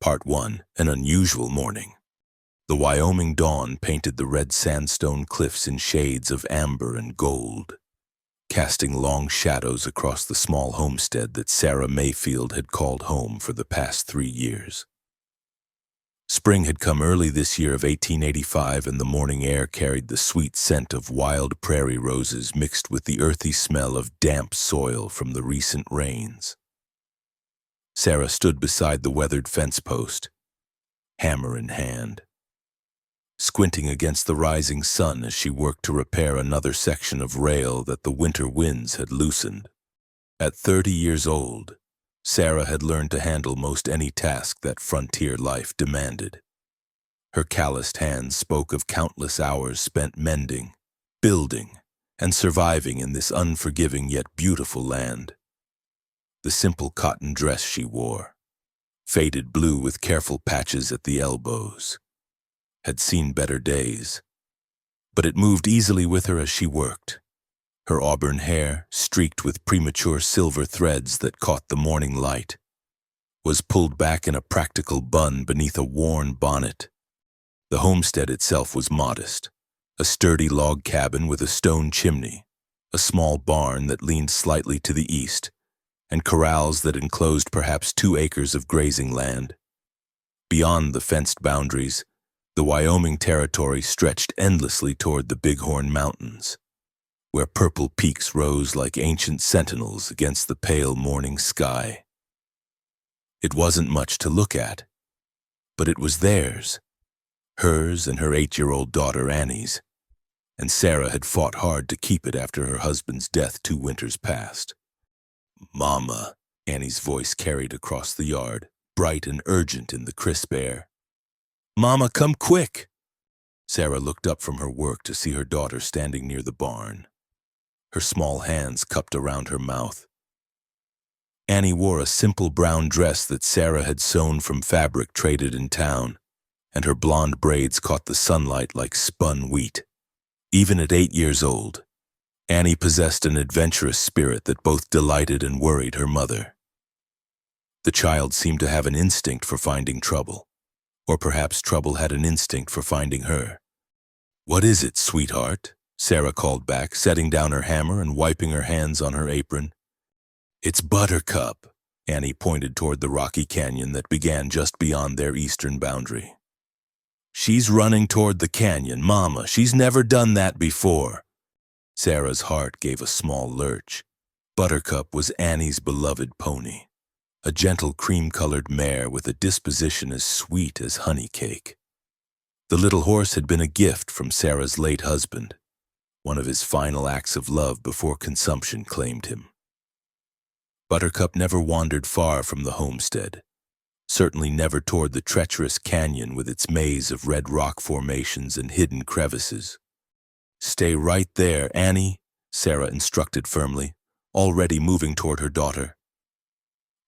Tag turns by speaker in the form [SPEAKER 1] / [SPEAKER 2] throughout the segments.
[SPEAKER 1] Part 1. An Unusual Morning. The Wyoming dawn painted the red sandstone cliffs in shades of amber and gold, casting long shadows across the small homestead that Sarah Mayfield had called home for the past 3 years. Spring had come early this year of 1885, and the morning air carried the sweet scent of wild prairie roses mixed with the earthy smell of damp soil from the recent rains. Sarah stood beside the weathered fence post, hammer in hand, squinting against the rising sun as she worked to repair another section of rail that the winter winds had loosened. At 30 years old, Sarah had learned to handle most any task that frontier life demanded. Her calloused hands spoke of countless hours spent mending, building, and surviving in this unforgiving yet beautiful land. The simple cotton dress she wore, faded blue with careful patches at the elbows, had seen better days, but it moved easily with her as she worked. Her auburn hair, streaked with premature silver threads that caught the morning light, was pulled back in a practical bun beneath a worn bonnet. The homestead itself was modest, a sturdy log cabin with a stone chimney, a small barn that leaned slightly to the east, and corrals that enclosed perhaps 2 acres of grazing land. Beyond the fenced boundaries, the Wyoming territory stretched endlessly toward the Bighorn Mountains, where purple peaks rose like ancient sentinels against the pale morning sky. It wasn't much to look at, but it was theirs, hers and her 8-year-old daughter Annie's, and Sarah had fought hard to keep it after her husband's death 2 winters past. "Mama," Annie's voice carried across the yard, bright and urgent in the crisp air. "Mama, come quick!" Sarah looked up from her work to see her daughter standing near the barn, her small hands cupped around her mouth. Annie wore a simple brown dress that Sarah had sewn from fabric traded in town, and her blonde braids caught the sunlight like spun wheat. Even at 8 years old, Annie possessed an adventurous spirit that both delighted and worried her mother. The child seemed to have an instinct for finding trouble, or perhaps trouble had an instinct for finding her. "What is it, sweetheart?" Sarah called back, setting down her hammer and wiping her hands on her apron. "It's Buttercup." Annie pointed toward the rocky canyon that began just beyond their eastern boundary. "She's running toward the canyon, Mama. She's never done that before." Sarah's heart gave a small lurch. Buttercup was Annie's beloved pony, a gentle cream-colored mare with a disposition as sweet as honey cake. The little horse had been a gift from Sarah's late husband, one of his final acts of love before consumption claimed him. Buttercup never wandered far from the homestead, certainly never toward the treacherous canyon with its maze of red rock formations and hidden crevices. "Stay right there, Annie," Sarah instructed firmly, already moving toward her daughter.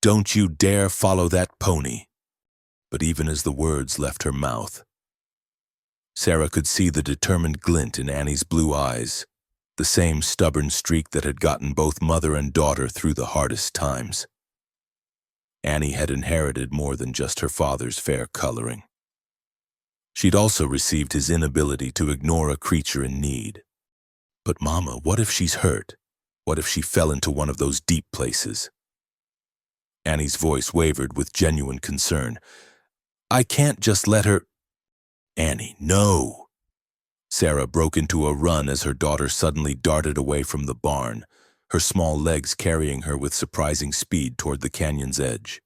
[SPEAKER 1] "Don't you dare follow that pony." But even as the words left her mouth, Sarah could see the determined glint in Annie's blue eyes, the same stubborn streak that had gotten both mother and daughter through the hardest times. Annie had inherited more than just her father's fair coloring. She'd also received his inability to ignore a creature in need. "But Mama, what if she's hurt? What if she fell into one of those deep places?" Annie's voice wavered with genuine concern. "I can't just let her—" "Annie, no!" Sarah broke into a run as her daughter suddenly darted away from the barn, her small legs carrying her with surprising speed toward the canyon's edge.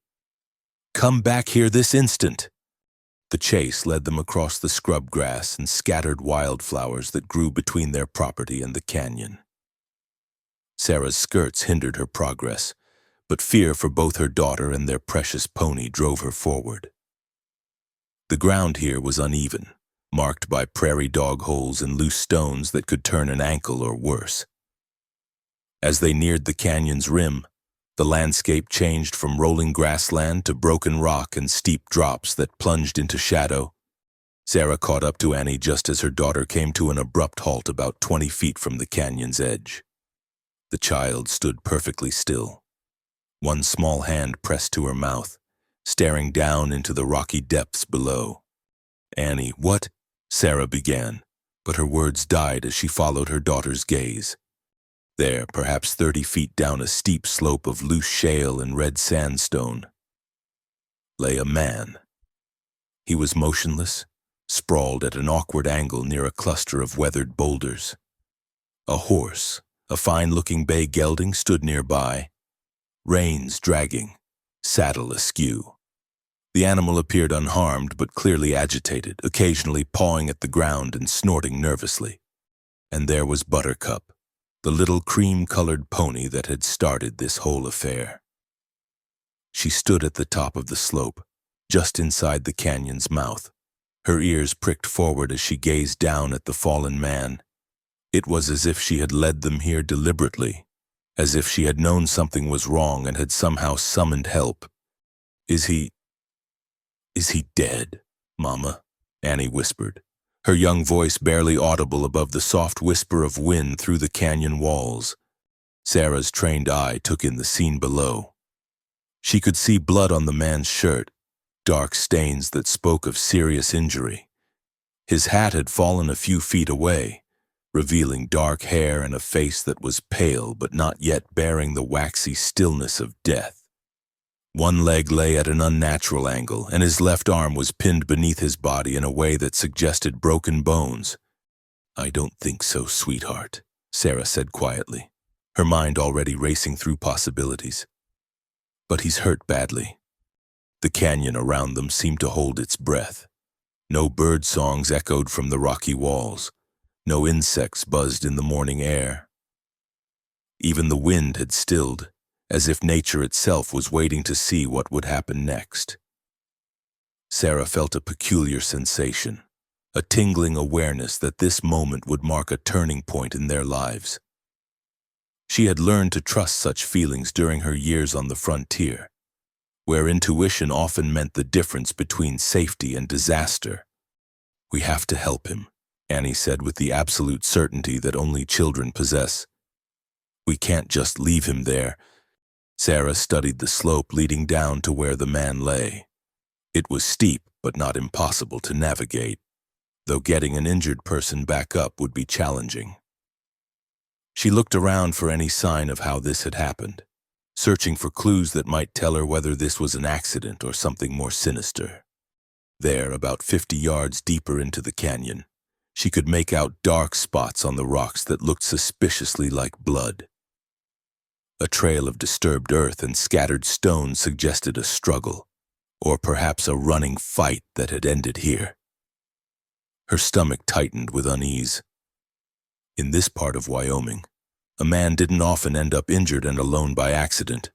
[SPEAKER 1] "Come back here this instant!" The chase led them across the scrub grass and scattered wildflowers that grew between their property and the canyon. Sarah's skirts hindered her progress, but fear for both her daughter and their precious pony drove her forward. The ground here was uneven, marked by prairie dog holes and loose stones that could turn an ankle or worse. As they neared the canyon's rim, the landscape changed from rolling grassland to broken rock and steep drops that plunged into shadow. Sarah caught up to Annie just as her daughter came to an abrupt halt about 20 feet from the canyon's edge. The child stood perfectly still, one small hand pressed to her mouth, staring down into the rocky depths below. "Annie, what?" Sarah began, but her words died as she followed her daughter's gaze. There, perhaps 30 feet down a steep slope of loose shale and red sandstone, lay a man. He was motionless, sprawled at an awkward angle near a cluster of weathered boulders. A horse, a fine-looking bay gelding, stood nearby, reins dragging, saddle askew. The animal appeared unharmed but clearly agitated, occasionally pawing at the ground and snorting nervously. And there was Buttercup, the little cream-colored pony that had started this whole affair. She stood at the top of the slope, just inside the canyon's mouth, her ears pricked forward as she gazed down at the fallen man. It was as if she had led them here deliberately, as if she had known something was wrong and had somehow summoned help. Is he dead, Mama?" Annie whispered, her young voice barely audible above the soft whisper of wind through the canyon walls. Sarah's trained eye took in the scene below. She could see blood on the man's shirt, dark stains that spoke of serious injury. His hat had fallen a few feet away, revealing dark hair and a face that was pale but not yet bearing the waxy stillness of death. One leg lay at an unnatural angle, and his left arm was pinned beneath his body in a way that suggested broken bones. "I don't think so, sweetheart," Sarah said quietly, her mind already racing through possibilities. "But he's hurt badly." The canyon around them seemed to hold its breath. No bird songs echoed from the rocky walls. No insects buzzed in the morning air. Even the wind had stilled, as if nature itself was waiting to see what would happen next. Sarah felt a peculiar sensation, a tingling awareness that this moment would mark a turning point in their lives. She had learned to trust such feelings during her years on the frontier, where intuition often meant the difference between safety and disaster. "We have to help him," Annie said with the absolute certainty that only children possess. "We can't just leave him there." Sarah studied the slope leading down to where the man lay. It was steep but not impossible to navigate, though getting an injured person back up would be challenging. She looked around for any sign of how this had happened, searching for clues that might tell her whether this was an accident or something more sinister. There, about 50 yards deeper into the canyon, she could make out dark spots on the rocks that looked suspiciously like blood. A trail of disturbed earth and scattered stones suggested a struggle, or perhaps a running fight that had ended here. Her stomach tightened with unease. In this part of Wyoming, a man didn't often end up injured and alone by accident.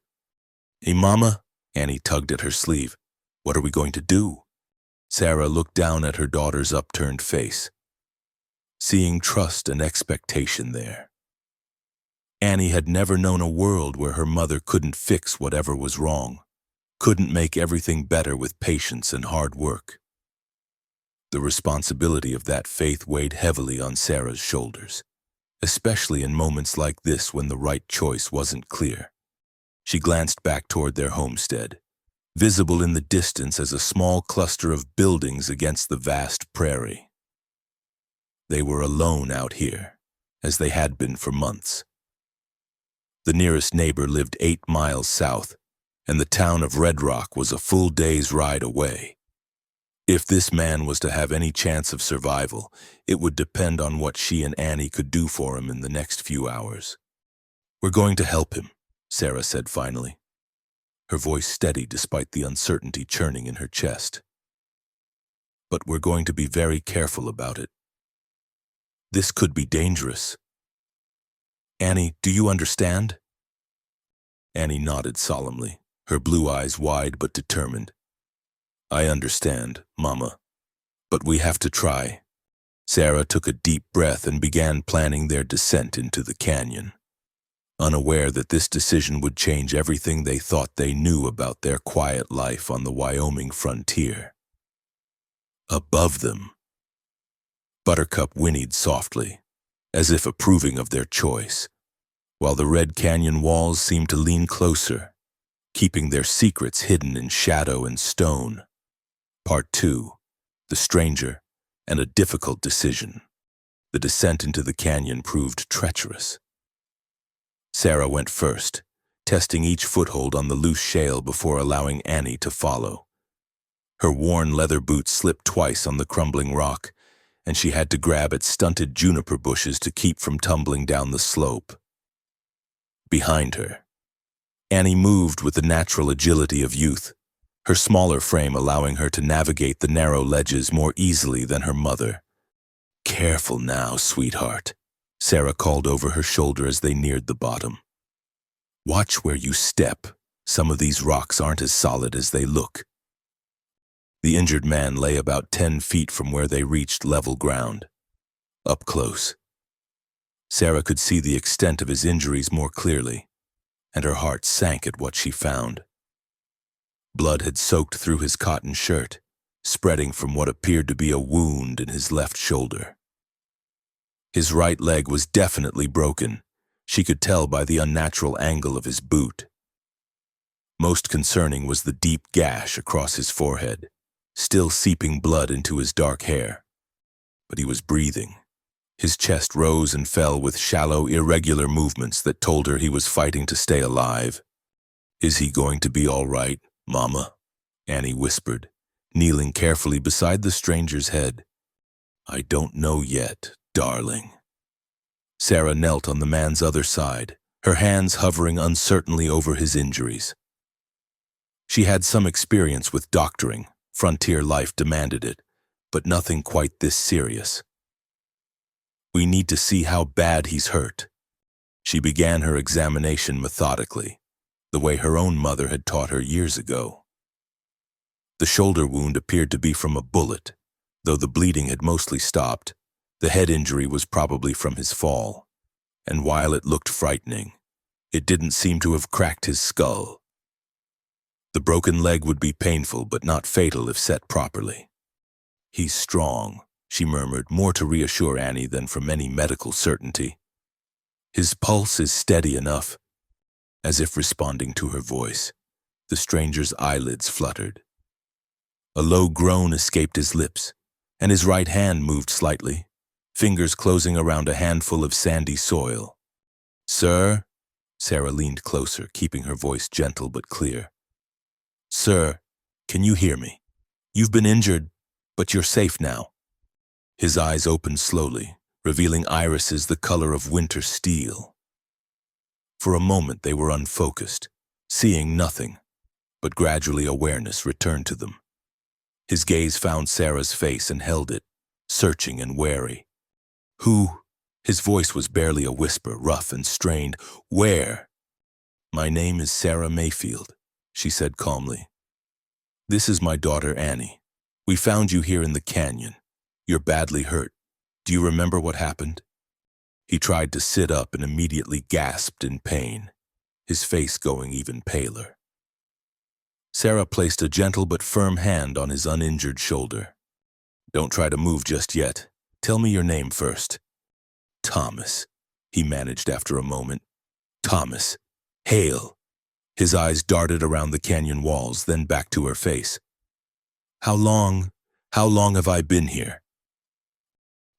[SPEAKER 1] "Hey, Mama," Annie tugged at her sleeve. "What are we going to do?" Sarah looked down at her daughter's upturned face, seeing trust and expectation there. Annie had never known a world where her mother couldn't fix whatever was wrong, couldn't make everything better with patience and hard work. The responsibility of that faith weighed heavily on Sarah's shoulders, especially in moments like this when the right choice wasn't clear. She glanced back toward their homestead, visible in the distance as a small cluster of buildings against the vast prairie. They were alone out here, as they had been for months. The nearest neighbor lived 8 miles south, and the town of Red Rock was a full day's ride away. If this man was to have any chance of survival, it would depend on what she and Annie could do for him in the next few hours. "We're going to help him," Sarah said finally, her voice steady despite the uncertainty churning in her chest. "But we're going to be very careful about it. This could be dangerous. Annie, do you understand?" Annie nodded solemnly, her blue eyes wide but determined. "I understand, Mama, but we have to try." Sarah took a deep breath and began planning their descent into the canyon, unaware that this decision would change everything they thought they knew about their quiet life on the Wyoming frontier. Above them, Buttercup whinnied softly, as if approving of their choice, while the red canyon walls seemed to lean closer, keeping their secrets hidden in shadow and stone. Part 2. The Stranger and a Difficult Decision. The descent into the canyon proved treacherous. Sarah went first, testing each foothold on the loose shale before allowing Annie to follow. Her worn leather boots slipped twice on the crumbling rock, and she had to grab at stunted juniper bushes to keep from tumbling down the slope. Behind her, Annie moved with the natural agility of youth, her smaller frame allowing her to navigate the narrow ledges more easily than her mother. "Careful now, sweetheart," Sarah called over her shoulder as they neared the bottom. "Watch where you step. Some of these rocks aren't as solid as they look." The injured man lay about 10 feet from where they reached level ground. Up close, Sarah could see the extent of his injuries more clearly, and her heart sank at what she found. Blood had soaked through his cotton shirt, spreading from what appeared to be a wound in his left shoulder. His right leg was definitely broken. She could tell by the unnatural angle of his boot. Most concerning was the deep gash across his forehead, still seeping blood into his dark hair. But he was breathing. His chest rose and fell with shallow, irregular movements that told her he was fighting to stay alive. "Is he going to be all right, Mama?" Annie whispered, kneeling carefully beside the stranger's head. "I don't know yet, darling." Sarah knelt on the man's other side, her hands hovering uncertainly over his injuries. She had some experience with doctoring. Frontier life demanded it, but nothing quite this serious. "We need to see how bad he's hurt." She began her examination methodically, the way her own mother had taught her years ago. The shoulder wound appeared to be from a bullet. Though the bleeding had mostly stopped, the head injury was probably from his fall. And while it looked frightening, it didn't seem to have cracked his skull. The broken leg would be painful but not fatal if set properly. "He's strong," she murmured, more to reassure Annie than from any medical certainty. "His pulse is steady enough." As if responding to her voice, the stranger's eyelids fluttered. A low groan escaped his lips, and his right hand moved slightly, fingers closing around a handful of sandy soil. "Sir?" Sarah leaned closer, keeping her voice gentle but clear. "Sir, can you hear me? You've been injured, but you're safe now." His eyes opened slowly, revealing irises the color of winter steel. For a moment they were unfocused, seeing nothing, but gradually awareness returned to them. His gaze found Sarah's face and held it, searching and wary. "Who?" His voice was barely a whisper, rough and strained. "Where?" "My name is Sarah Mayfield," she said calmly. "This is my daughter Annie. We found you here in the canyon. You're badly hurt. Do you remember what happened?" He tried to sit up and immediately gasped in pain, his face going even paler. Sarah placed a gentle but firm hand on his uninjured shoulder. "Don't try to move just yet. Tell me your name first." "Thomas," he managed after a moment. "Thomas Hale." His eyes darted around the canyon walls, then back to her face. How long have I been here?"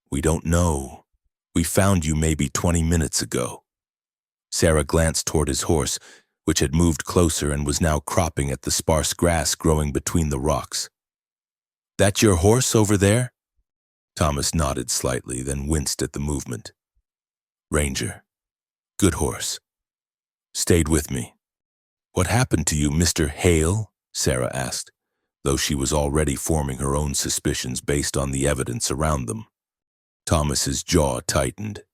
[SPEAKER 1] "We don't know. We found you maybe 20 minutes ago." Sarah glanced toward his horse, which had moved closer and was now cropping at the sparse grass growing between the rocks. "That your horse over there?" Thomas nodded slightly, then winced at the movement. "Ranger. Good horse. Stayed with me." "What happened to you, Mr. Hale?" Sarah asked, though she was already forming her own suspicions based on the evidence around them. Thomas's jaw tightened,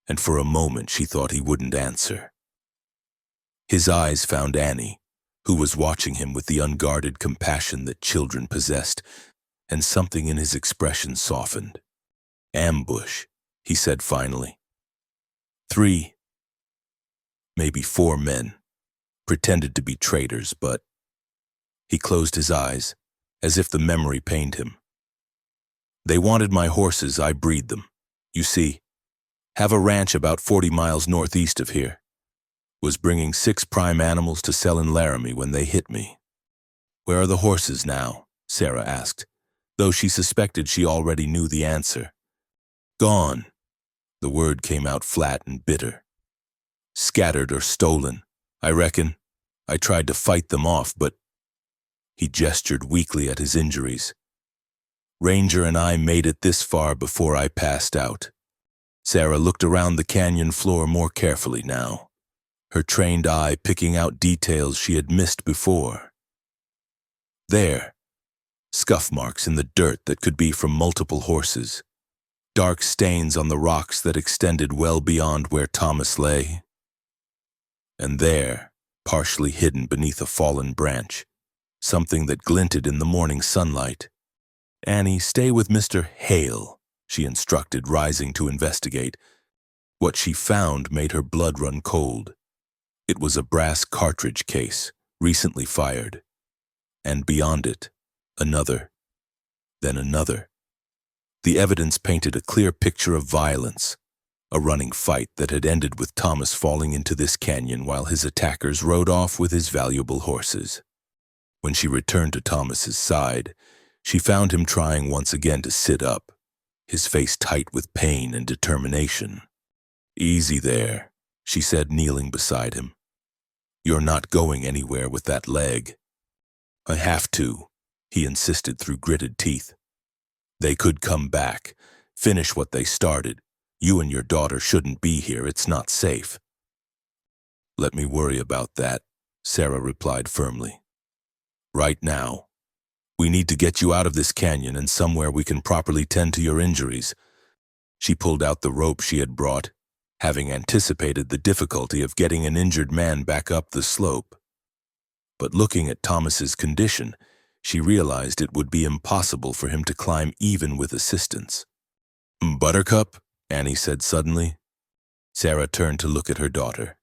[SPEAKER 1] and for a moment she thought he wouldn't answer. His eyes found Annie, who was watching him with the unguarded compassion that children possessed, and something in his expression softened. "Ambush," he said finally. 3, maybe 4 men, pretended to be traitors, but... He closed his eyes, as if the memory pained him. "They wanted my horses, I breed them. You see, have a ranch about 40 miles northeast of here. Was bringing 6 prime animals to sell in Laramie when they hit me. Where are the horses now? Sarah asked, though she suspected she already knew the answer. Gone. The word came out flat and bitter. Scattered or stolen, I reckon. I tried to fight them off, but... He gestured weakly at his injuries. Ranger and I made it this far before I passed out. Sarah looked around the canyon floor more carefully now, her trained eye picking out details she had missed before. There, scuff marks in the dirt that could be from multiple horses, dark stains on the rocks that extended well beyond where Thomas lay. And there, partially hidden beneath a fallen branch, something that glinted in the morning sunlight. Annie, stay with Mr. Hale, she instructed, rising to investigate. What she found made her blood run cold. It was a brass cartridge case, recently fired. And beyond it, another, then another. The evidence painted a clear picture of violence, a running fight that had ended with Thomas falling into this canyon while his attackers rode off with his valuable horses. When she returned to Thomas's side, she found him trying once again to sit up, his face tight with pain and determination. Easy there, she said, kneeling beside him. You're not going anywhere with that leg. I have to, he insisted through gritted teeth. They could come back, finish what they started. You and your daughter shouldn't be here, it's not safe. Let me worry about that, Sarah replied firmly. Right now. We need to get you out of this canyon and somewhere we can properly tend to your injuries. She pulled out the rope she had brought, having anticipated the difficulty of getting an injured man back up the slope. But looking at Thomas's condition, she realized it would be impossible for him to climb even with assistance. Buttercup, Annie said suddenly. Sarah turned to look at her daughter,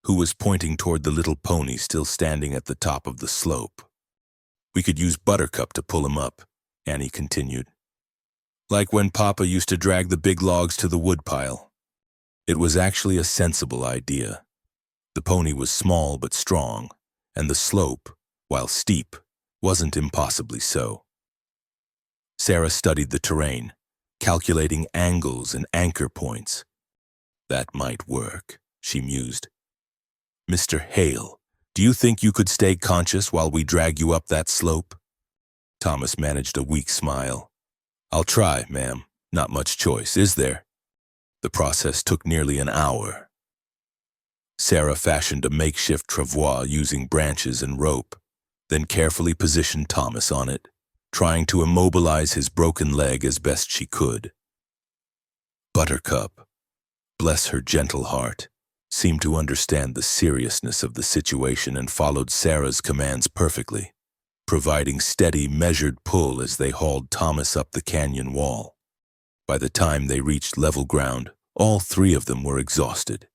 [SPEAKER 1] who was pointing toward the little pony still standing at the top of the slope. We could use Buttercup to pull him up, Annie continued. Like when Papa used to drag the big logs to the woodpile. It was actually a sensible idea. The pony was small but strong, and the slope, while steep, wasn't impossibly so. Sarah studied the terrain, calculating angles and anchor points. That might work, she mused. Mr. Hale, do you think you could stay conscious while we drag you up that slope? Thomas managed a weak smile. I'll try, ma'am. Not much choice, is there? The process took nearly an hour. Sarah fashioned a makeshift travois using branches and rope, then carefully positioned Thomas on it, trying to immobilize his broken leg as best she could. Buttercup, bless her gentle heart, seemed to understand the seriousness of the situation and followed Sarah's commands perfectly, providing steady, measured pull as they hauled Thomas up the canyon wall. By the time they reached level ground, all 3 of them were exhausted.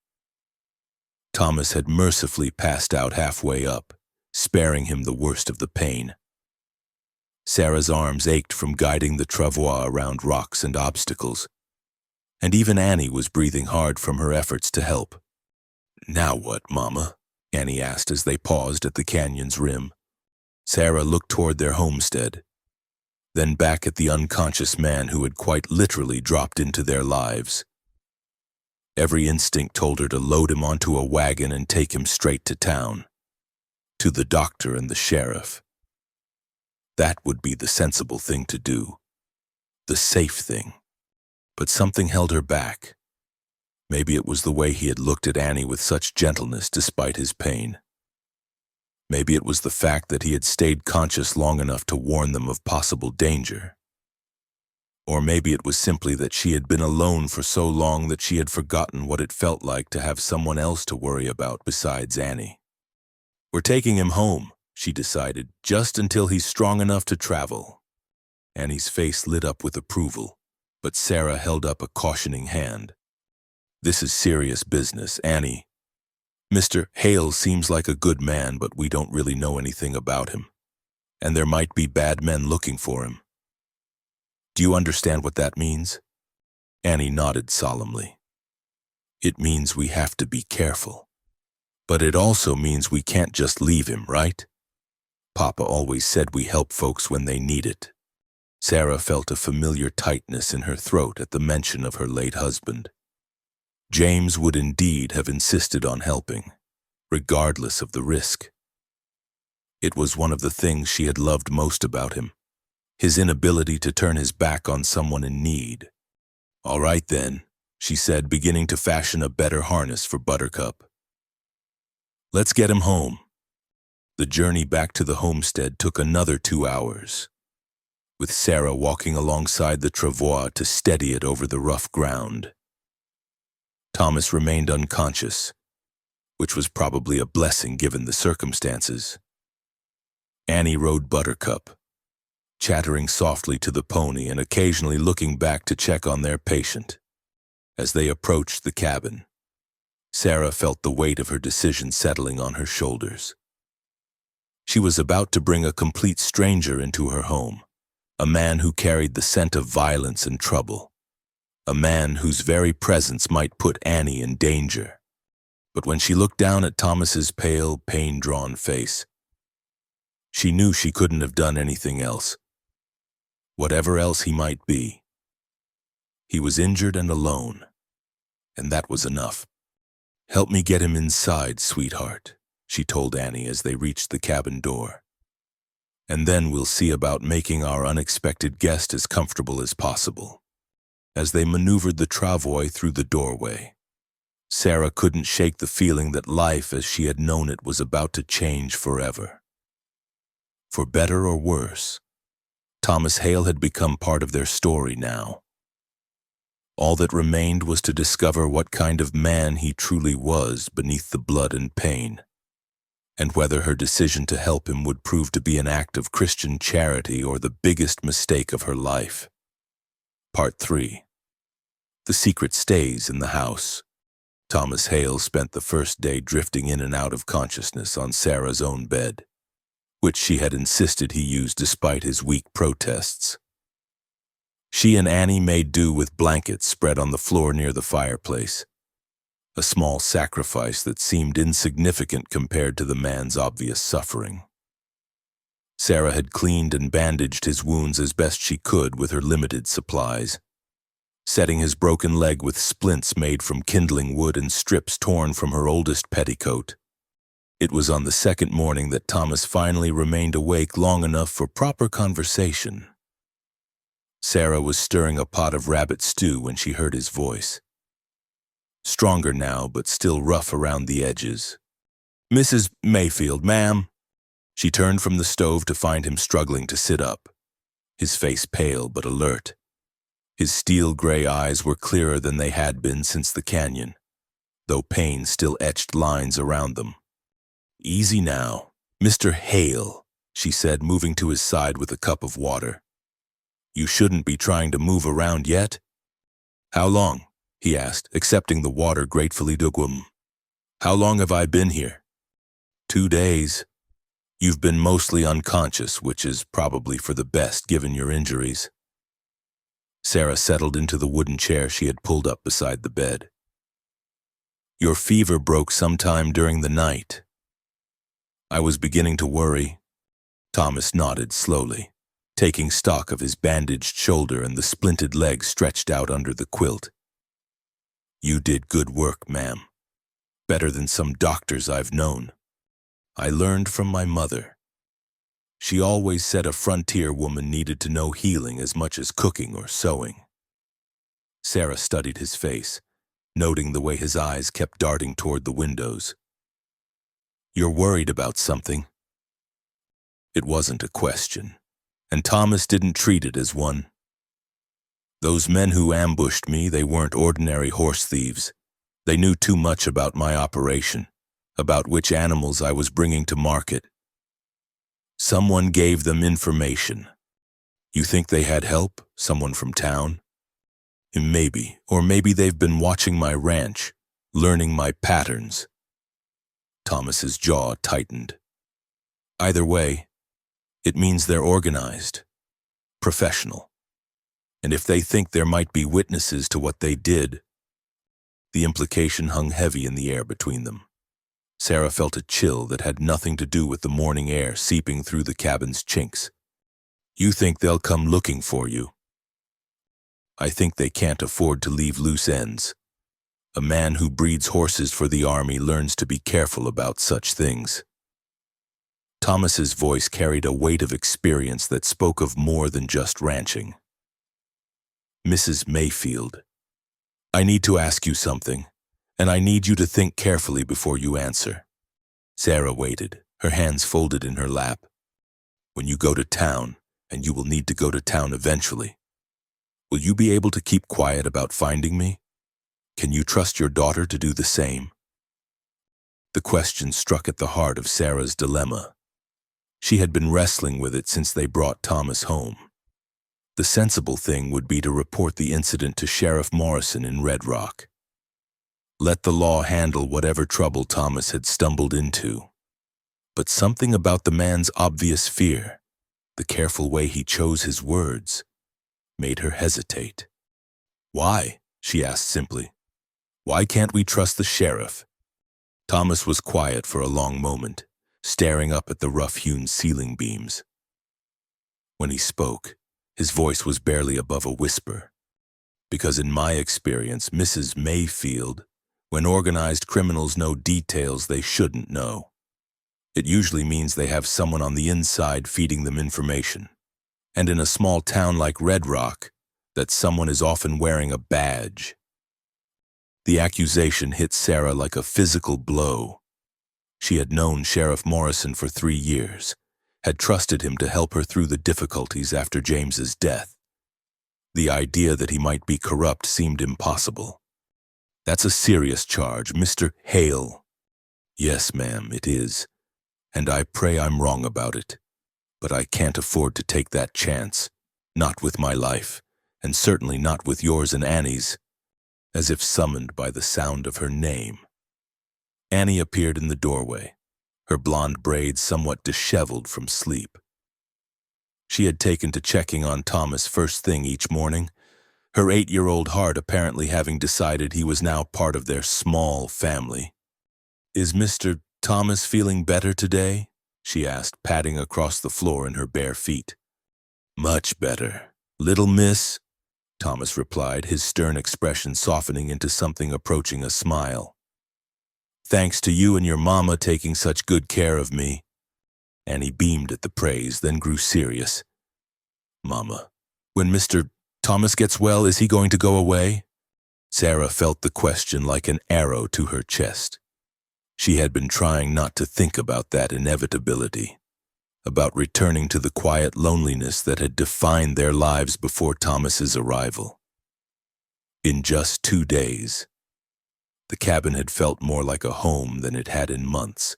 [SPEAKER 1] Thomas had mercifully passed out halfway up, sparing him the worst of the pain. Sarah's arms ached from guiding the travois around rocks and obstacles, and even Annie was breathing hard from her efforts to help. Now what, Mama? Annie asked as they paused at the canyon's rim. Sarah looked toward their homestead, then back at the unconscious man who had quite literally dropped into their lives. Every instinct told her to load him onto a wagon and take him straight to town, to the doctor and the sheriff. That would be the sensible thing to do, the safe thing. But something held her back. Maybe it was the way he had looked at Annie with such gentleness despite his pain. Maybe it was the fact that he had stayed conscious long enough to warn them of possible danger. Or maybe it was simply that she had been alone for so long that she had forgotten what it felt like to have someone else to worry about besides Annie. We're taking him home, she decided, just until he's strong enough to travel. Annie's face lit up with approval, but Sarah held up a cautioning hand. This is serious business, Annie. Mr. Hale seems like a good man, but we don't really know anything about him. And there might be bad men looking for him. Do you understand what that means? Annie nodded solemnly. It means we have to be careful. But it also means we can't just leave him, right? Papa always said we help folks when they need it. Sarah felt a familiar tightness in her throat at the mention of her late husband. James would indeed have insisted on helping, regardless of the risk. It was one of the things she had loved most about him, his inability to turn his back on someone in need. "All right then," she said, beginning to fashion a better harness for Buttercup. "Let's get him home." The journey back to the homestead took another 2 hours, with Sarah walking alongside the travois to steady it over the rough ground. Thomas remained unconscious, which was probably a blessing given the circumstances. Annie rode Buttercup, chattering softly to the pony and occasionally looking back to check on their patient. As they approached the cabin, Sarah felt the weight of her decision settling on her shoulders. She was about to bring a complete stranger into her home, a man who carried the scent of violence and trouble, a man whose very presence might put Annie in danger. But when she looked down at Thomas's pale, pain-drawn face, she knew she couldn't have done anything else. Whatever else he might be, he was injured and alone, and that was enough. "Help me get him inside, sweetheart," she told Annie as they reached the cabin door. "And then we'll see about making our unexpected guest as comfortable as possible." As they maneuvered the travois through the doorway, Sarah couldn't shake the feeling that life as she had known it was about to change forever. For better or worse, Thomas Hale had become part of their story now. All that remained was to discover what kind of man he truly was beneath the blood and pain, and whether her decision to help him would prove to be an act of Christian charity or the biggest mistake of her life. Part 3. The secret stays in the house. Thomas Hale spent the first day drifting in and out of consciousness on Sarah's own bed, which she had insisted he use despite his weak protests. She and Annie made do with blankets spread on the floor near the fireplace, a small sacrifice that seemed insignificant compared to the man's obvious suffering. Sarah had cleaned and bandaged his wounds as best she could with her limited supplies, setting his broken leg with splints made from kindling wood and strips torn from her oldest petticoat. It was on the second morning that Thomas finally remained awake long enough for proper conversation. Sarah was stirring a pot of rabbit stew when she heard his voice. Stronger now, but still rough around the edges. "Mrs. Mayfield, ma'am." She turned from the stove to find him struggling to sit up, his face pale but alert. His steel-gray eyes were clearer than they had been since the canyon, though pain still etched lines around them. "Easy now, Mr. Hale," she said, moving to his side with a cup of water. "You shouldn't be trying to move around yet." "How long?" he asked, accepting the water gratefully. "Dugwum. How long have I been here?" 2 days. You've been mostly unconscious, which is probably for the best given your injuries." Sarah settled into the wooden chair she had pulled up beside the bed. "Your fever broke sometime during the night." I was beginning to worry. Thomas nodded slowly, taking stock of his bandaged shoulder and the splinted leg stretched out under the quilt. "You did good work, ma'am. Better than some doctors I've known. I learned from my mother. She always said a frontier woman needed to know healing as much as cooking or sewing." Sarah studied his face, noting the way his eyes kept darting toward the windows. "You're worried about something?" It wasn't a question, and Thomas didn't treat it as one. "Those men who ambushed me, they weren't ordinary horse thieves. They knew too much about my operation, about which animals I was bringing to market. Someone gave them information. You think they had help? Someone from town? Maybe, or maybe they've been watching my ranch, learning my patterns." Thomas's jaw tightened. "Either way, it means they're organized, professional. And if they think there might be witnesses to what they did," the implication hung heavy in the air between them. Sarah felt a chill that had nothing to do with the morning air seeping through the cabin's chinks. You think they'll come looking for you? I think they can't afford to leave loose ends. A man who breeds horses for the army learns to be careful about such things. Thomas's voice carried a weight of experience that spoke of more than just ranching. Mrs. Mayfield, I need to ask you something, and I need you to think carefully before you answer. Sarah waited, her hands folded in her lap. When you go to town, and you will need to go to town eventually, will you be able to keep quiet about finding me? Can you trust your daughter to do the same? The question struck at the heart of Sarah's dilemma. She had been wrestling with it since they brought Thomas home. The sensible thing would be to report the incident to Sheriff Morrison in Red Rock. Let the law handle whatever trouble Thomas had stumbled into. But something about the man's obvious fear, the careful way he chose his words, made her hesitate. Why? She asked simply. Why can't we trust the sheriff? Thomas was quiet for a long moment, staring up at the rough-hewn ceiling beams. When he spoke, his voice was barely above a whisper. Because in my experience, Mrs. Mayfield, when organized criminals know details they shouldn't know, it usually means they have someone on the inside feeding them information. And in a small town like Red Rock, that someone is often wearing a badge. The accusation hit Sarah like a physical blow. She had known Sheriff Morrison for 3 years, had trusted him to help her through the difficulties after James's death. The idea that he might be corrupt seemed impossible. That's a serious charge, Mr. Hale. Yes, ma'am, it is. And I pray I'm wrong about it. But I can't afford to take that chance. Not with my life, and certainly not with yours and Annie's. As if summoned by the sound of her name. Annie appeared in the doorway, her blonde braids somewhat disheveled from sleep. She had taken to checking on Thomas first thing each morning, her 8-year-old heart apparently having decided he was now part of their small family. Is Mr. Thomas feeling better today? She asked, patting across the floor in her bare feet. Much better. Little miss? Thomas replied, his stern expression softening into something approaching a smile. Thanks to you and your mama taking such good care of me. Annie beamed at the praise, then grew serious. Mama, when Mr. Thomas gets well, is he going to go away? Sarah felt the question like an arrow to her chest. She had been trying not to think about that inevitability. About returning to the quiet loneliness that had defined their lives before Thomas's arrival. In just 2 days, the cabin had felt more like a home than it had in months.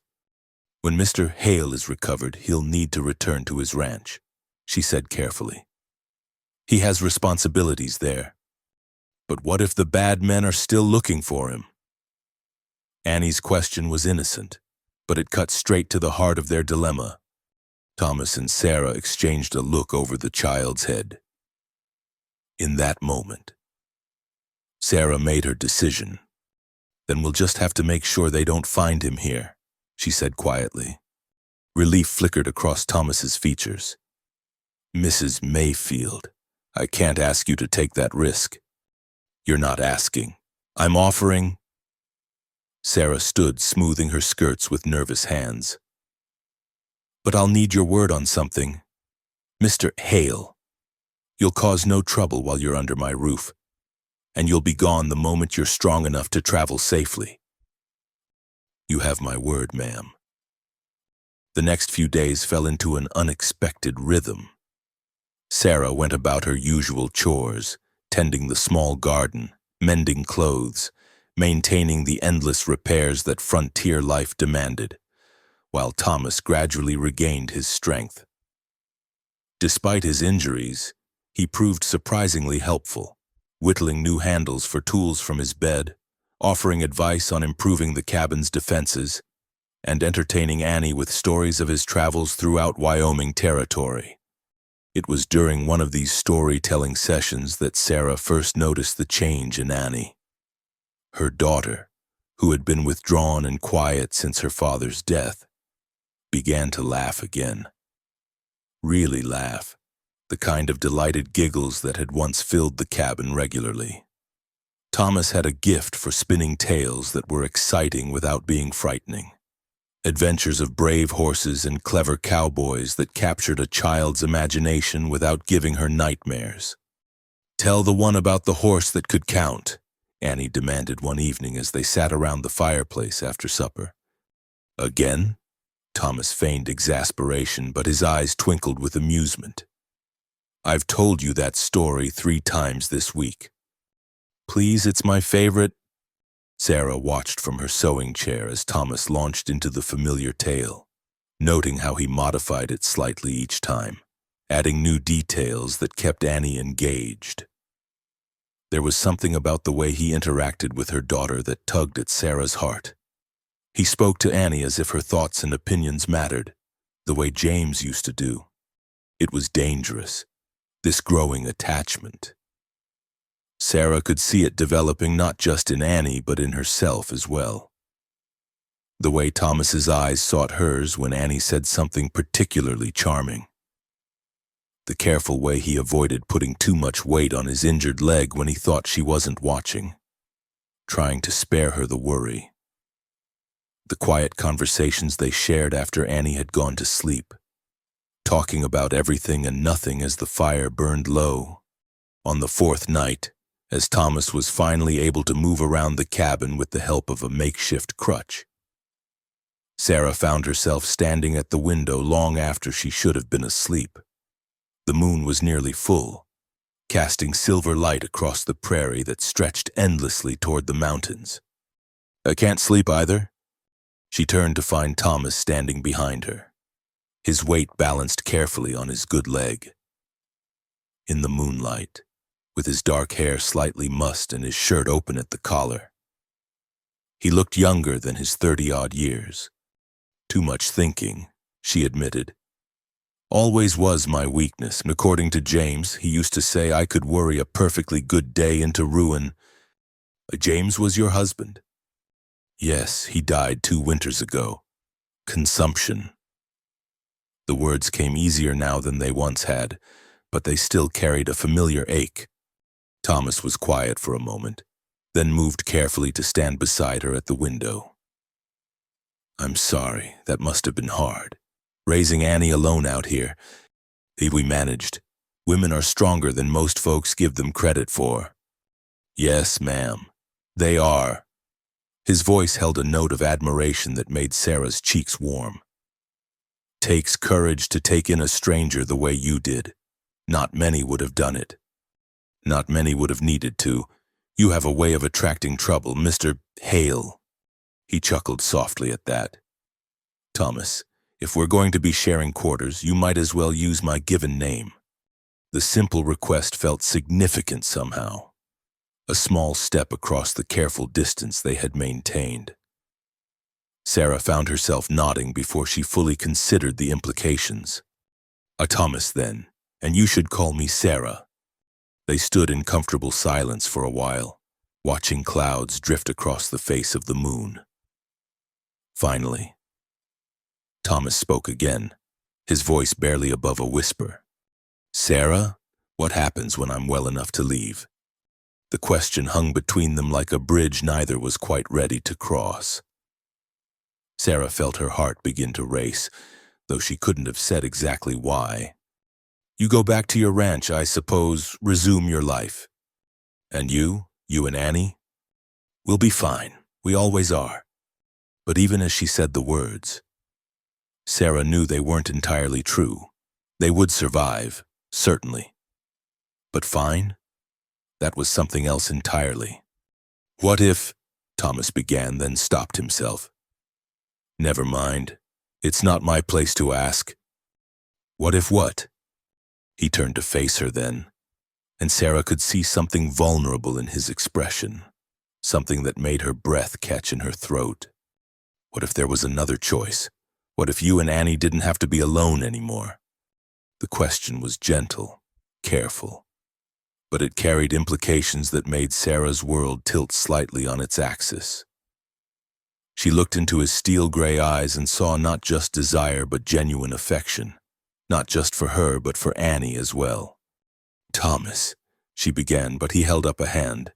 [SPEAKER 1] When Mr. Hale is recovered, he'll need to return to his ranch, she said carefully. He has responsibilities there. But what if the bad men are still looking for him? Annie's question was innocent, but it cut straight to the heart of their dilemma. Thomas and Sarah exchanged a look over the child's head. In that moment, Sarah made her decision. Then we'll just have to make sure they don't find him here, she said quietly. Relief flickered across Thomas's features. Mrs. Mayfield, I can't ask you to take that risk. You're not asking. I'm offering. Sarah stood, smoothing her skirts with nervous hands. But I'll need your word on something. Mr. Hale, you'll cause no trouble while you're under my roof, and you'll be gone the moment you're strong enough to travel safely. You have my word, ma'am. The next few days fell into an unexpected rhythm. Sarah went about her usual chores, tending the small garden, mending clothes, maintaining the endless repairs that frontier life demanded, while Thomas gradually regained his strength. Despite his injuries, he proved surprisingly helpful, whittling new handles for tools from his bed, offering advice on improving the cabin's defenses, and entertaining Annie with stories of his travels throughout Wyoming Territory. It was during one of these storytelling sessions that Sarah first noticed the change in Annie. Her daughter, who had been withdrawn and quiet since her father's death, began to laugh again. Really laugh, the kind of delighted giggles that had once filled the cabin regularly. Thomas had a gift for spinning tales that were exciting without being frightening. Adventures of brave horses and clever cowboys that captured a child's imagination without giving her nightmares. "Tell the one about the horse that could count," Annie demanded one evening as they sat around the fireplace after supper. "Again?" Thomas feigned exasperation, but his eyes twinkled with amusement. "I've told you that story 3 times this week." "Please, it's my favorite." Sarah watched from her sewing chair as Thomas launched into the familiar tale, noting how he modified it slightly each time, adding new details that kept Annie engaged. There was something about the way he interacted with her daughter that tugged at Sarah's heart. He spoke to Annie as if her thoughts and opinions mattered, the way James used to do. It was dangerous, this growing attachment. Sarah could see it developing not just in Annie but in herself as well. The way Thomas's eyes sought hers when Annie said something particularly charming. The careful way he avoided putting too much weight on his injured leg when he thought she wasn't watching, trying to spare her the worry. The quiet conversations they shared after Annie had gone to sleep, talking about everything and nothing as the fire burned low. On the 4th night, as Thomas was finally able to move around the cabin with the help of a makeshift crutch, Sarah found herself standing at the window long after she should have been asleep. The moon was nearly full, casting silver light across the prairie that stretched endlessly toward the mountains. "I can't sleep either." She turned to find Thomas standing behind her, his weight balanced carefully on his good leg. In the moonlight, with his dark hair slightly mussed and his shirt open at the collar, he looked younger than his 30-odd years. "Too much thinking," she admitted. "Always was my weakness, and according to James, he used to say I could worry a perfectly good day into ruin." "James was your husband?" "Yes, he died 2 winters ago. Consumption." The words came easier now than they once had, but they still carried a familiar ache. Thomas was quiet for a moment, then moved carefully to stand beside her at the window. "I'm sorry, that must have been hard. Raising Annie alone out here. We managed. Women are stronger than most folks give them credit for." "Yes, ma'am, they are." His voice held a note of admiration that made Sarah's cheeks warm. "Takes courage to take in a stranger the way you did. Not many would have done it. Not many would have needed to. You have a way of attracting trouble, Mr. Hale." He chuckled softly at that. "Thomas, if we're going to be sharing quarters, you might as well use my given name." The simple request felt significant somehow, a small step across the careful distance they had maintained. Sarah found herself nodding before she fully considered the implications. Thomas, then, and you should call me Sarah." They stood in comfortable silence for a while, watching clouds drift across the face of the moon. Finally, Thomas spoke again, his voice barely above a whisper. "Sarah, what happens when I'm well enough to leave?" The question hung between them like a bridge neither was quite ready to cross. Sarah felt her heart begin to race, though she couldn't have said exactly why. "You go back to your ranch, I suppose, resume your life. And you and Annie? We'll be fine, we always are." But even as she said the words, Sarah knew they weren't entirely true. They would survive, certainly. But fine? That was something else entirely. "What if—" Thomas began, then stopped himself. "Never mind. It's not my place to ask." "What if what?" He turned to face her then, and Sarah could see something vulnerable in his expression, something that made her breath catch in her throat. What if there was another choice? What if you and Annie didn't have to be alone anymore? The question was gentle, careful, but it carried implications that made Sarah's world tilt slightly on its axis. She looked into his steel-gray eyes and saw not just desire but genuine affection, not just for her but for Annie as well. "Thomas," she began, but he held up a hand.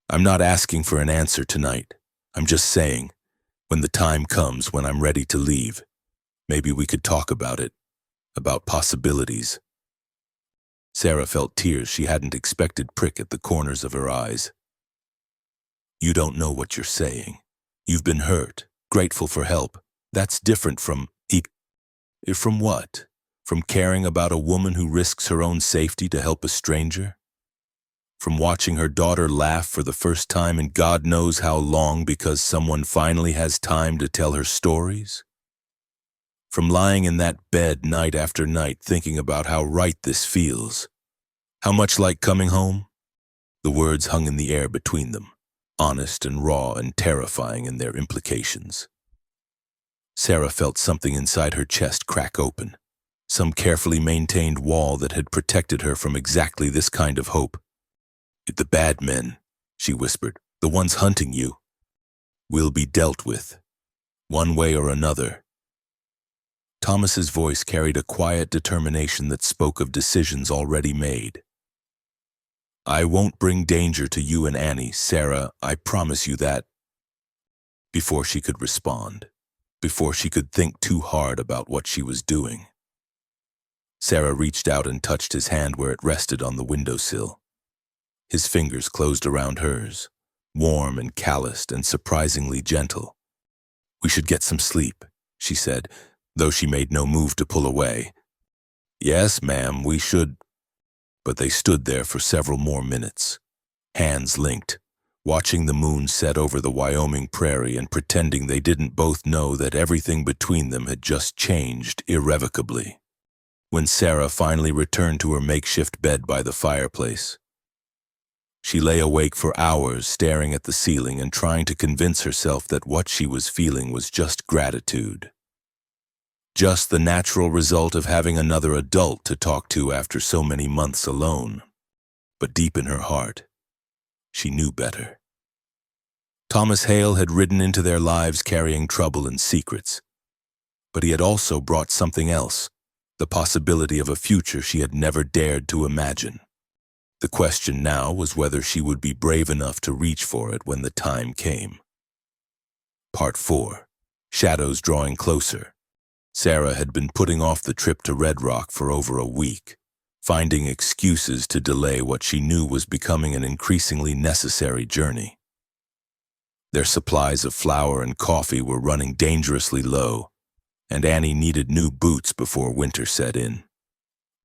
[SPEAKER 1] "I'm not asking for an answer tonight. I'm just saying, when the time comes when I'm ready to leave, maybe we could talk about it, about possibilities." Sarah felt tears she hadn't expected prick at the corners of her eyes. "You don't know what you're saying. You've been hurt, grateful for help. That's different from from what? From caring about a woman who risks her own safety to help a stranger? From watching her daughter laugh for the first time in God knows how long because someone finally has time to tell her stories? From lying in that bed night after night thinking about how right this feels, how much like coming home?" The words hung in the air between them, honest and raw and terrifying in their implications. Sarah felt something inside her chest crack open, some carefully maintained wall that had protected her from exactly this kind of hope. "The bad men," she whispered, "the ones hunting you, will be dealt with, one way or another." Thomas's voice carried a quiet determination that spoke of decisions already made. "I won't bring danger to you and Annie, Sarah, I promise you that." Before she could respond, before she could think too hard about what she was doing, Sarah reached out and touched his hand where it rested on the windowsill. His fingers closed around hers, warm and calloused and surprisingly gentle. "We should get some sleep," she said, though she made no move to pull away. "Yes, ma'am, we should." But they stood there for several more minutes, hands linked, watching the moon set over the Wyoming prairie and pretending they didn't both know that everything between them had just changed irrevocably. When Sarah finally returned to her makeshift bed by the fireplace, she lay awake for hours staring at the ceiling and trying to convince herself that what she was feeling was just gratitude. Just the natural result of having another adult to talk to after so many months alone. But deep in her heart, she knew better. Thomas Hale had ridden into their lives carrying trouble and secrets. But he had also brought something else, the possibility of a future she had never dared to imagine. The question now was whether she would be brave enough to reach for it when the time came. Part 4. Shadows drawing closer. Sarah had been putting off the trip to Red Rock for over a week, finding excuses to delay what she knew was becoming an increasingly necessary journey. Their supplies of flour and coffee were running dangerously low, and Annie needed new boots before winter set in.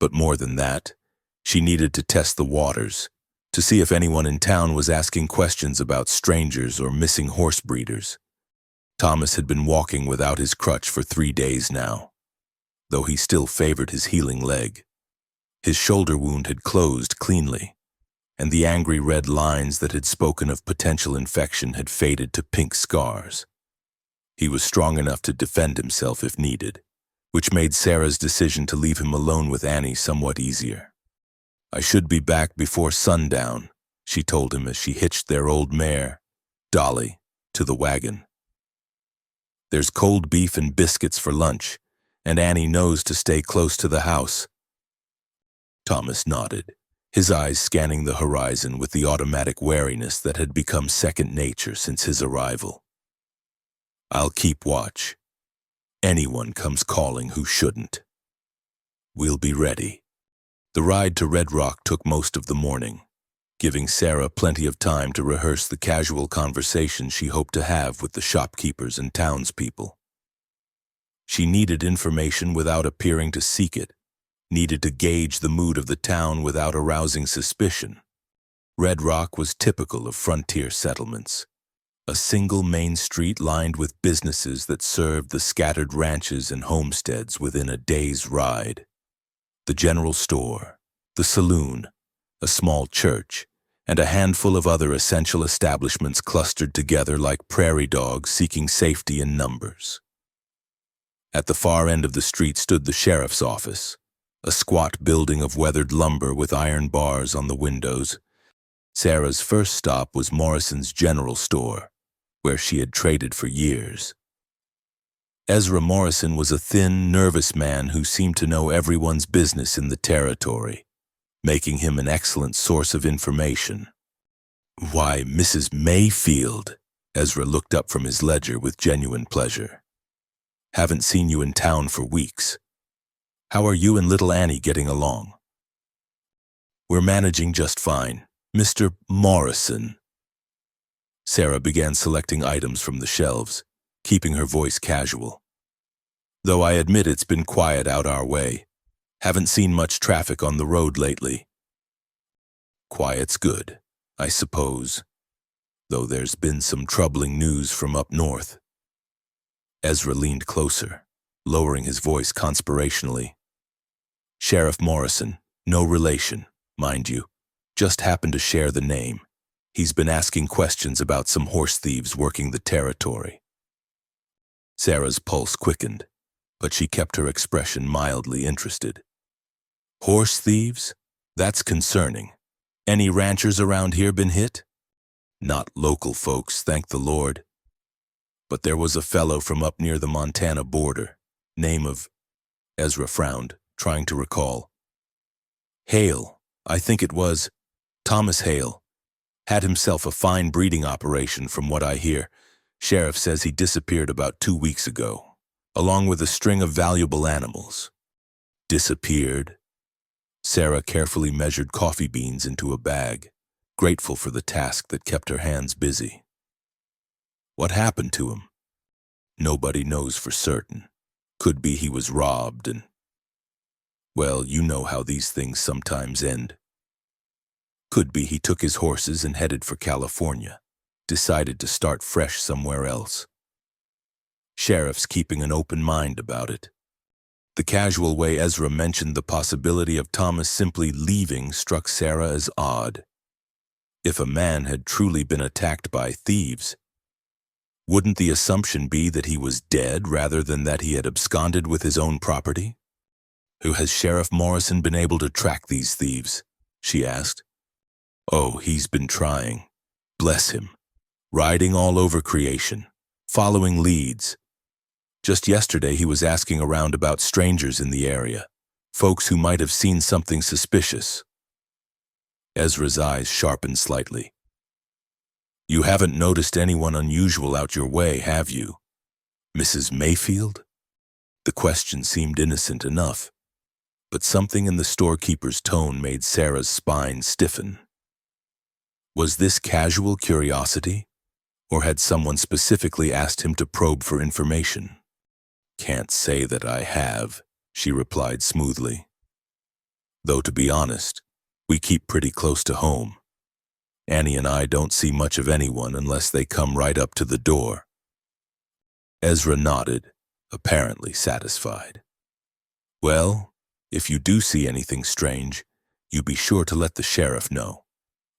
[SPEAKER 1] But more than that, she needed to test the waters, to see if anyone in town was asking questions about strangers or missing horse breeders. Thomas had been walking without his crutch for 3 days now, though he still favored his healing leg. His shoulder wound had closed cleanly, and the angry red lines that had spoken of potential infection had faded to pink scars. He was strong enough to defend himself if needed, which made Sarah's decision to leave him alone with Annie somewhat easier. "I should be back before sundown," she told him as she hitched their old mare, Dolly, to the wagon. "There's cold beef and biscuits for lunch, and Annie knows to stay close to the house." Thomas nodded, his eyes scanning the horizon with the automatic wariness that had become second nature since his arrival. "I'll keep watch. Anyone comes calling who shouldn't. We'll be ready." The ride to Red Rock took most of the morning, giving Sarah plenty of time to rehearse the casual conversation she hoped to have with the shopkeepers and townspeople. She needed information without appearing to seek it, needed to gauge the mood of the town without arousing suspicion. Red Rock was typical of frontier settlements, a single main street lined with businesses that served the scattered ranches and homesteads within a day's ride. The general store, the saloon, a small church, and a handful of other essential establishments clustered together like prairie dogs seeking safety in numbers. At the far end of the street stood the sheriff's office, a squat building of weathered lumber with iron bars on the windows. Sarah's first stop was Morrison's General Store, where she had traded for years. Ezra Morrison was a thin, nervous man who seemed to know everyone's business in the territory, making him an excellent source of information. "Why, Mrs. Mayfield," Ezra looked up from his ledger with genuine pleasure. "Haven't seen you in town for weeks. How are you and little Annie getting along?" "We're managing just fine, Mr. Morrison." Sarah began selecting items from the shelves, keeping her voice casual. "Though I admit it's been quiet out our way. Haven't seen much traffic on the road lately." "Quiet's good, I suppose, though there's been some troubling news from up north." Ezra leaned closer, lowering his voice conspirationally. "Sheriff Morrison, no relation, mind you, just happened to share the name. He's been asking questions about some horse thieves working the territory." Sarah's pulse quickened, but she kept her expression mildly interested. "Horse thieves? That's concerning. Any ranchers around here been hit?" "Not local folks, thank the Lord. But there was a fellow from up near the Montana border, name of—" Ezra frowned, trying to recall. "Hale, I think it was. Thomas Hale. Had himself a fine breeding operation from what I hear. Sheriff says he disappeared about 2 weeks ago, along with a string of valuable animals." "Disappeared?" Sarah carefully measured coffee beans into a bag, grateful for the task that kept her hands busy. "What happened to him?" "Nobody knows for certain. Could be he was robbed and— well, you know how these things sometimes end. Could be he took his horses and headed for California. Decided to start fresh somewhere else. Sheriff's keeping an open mind about it." The casual way Ezra mentioned the possibility of Thomas simply leaving struck Sarah as odd. If a man had truly been attacked by thieves, wouldn't the assumption be that he was dead rather than that he had absconded with his own property? "Has Sheriff Morrison been able to track these thieves?" she asked. "Oh, he's been trying. Bless him. Riding all over creation, following leads. Just yesterday he was asking around about strangers in the area, folks who might have seen something suspicious." Ezra's eyes sharpened slightly. "You haven't noticed anyone unusual out your way, have you? Mrs. Mayfield?" The question seemed innocent enough, but something in the storekeeper's tone made Sarah's spine stiffen. Was this casual curiosity, or had someone specifically asked him to probe for information? "Can't say that I have," she replied smoothly. "Though to be honest, we keep pretty close to home. Annie and I don't see much of anyone unless they come right up to the door." Ezra nodded, apparently satisfied. "Well, if you do see anything strange, you be sure to let the sheriff know.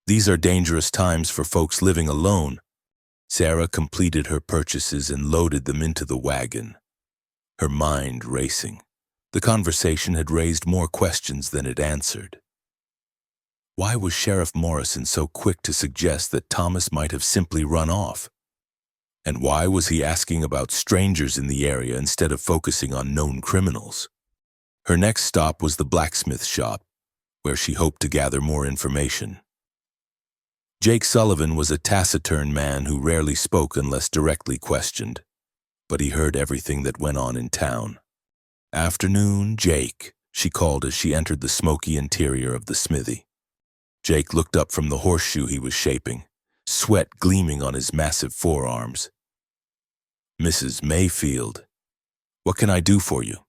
[SPEAKER 1] These are dangerous times for folks living alone." Sarah completed her purchases and loaded them into the wagon, her mind racing. The conversation had raised more questions than it answered. Why was Sheriff Morrison so quick to suggest that Thomas might have simply run off? And why was he asking about strangers in the area instead of focusing on known criminals? Her next stop was the blacksmith shop, where she hoped to gather more information. Jake Sullivan was a taciturn man who rarely spoke unless directly questioned, but he heard everything that went on in town. "Afternoon, Jake," she called as she entered the smoky interior of the smithy. Jake looked up from the horseshoe he was shaping, sweat gleaming on his massive forearms. "Mrs. Mayfield, what can I do for you?"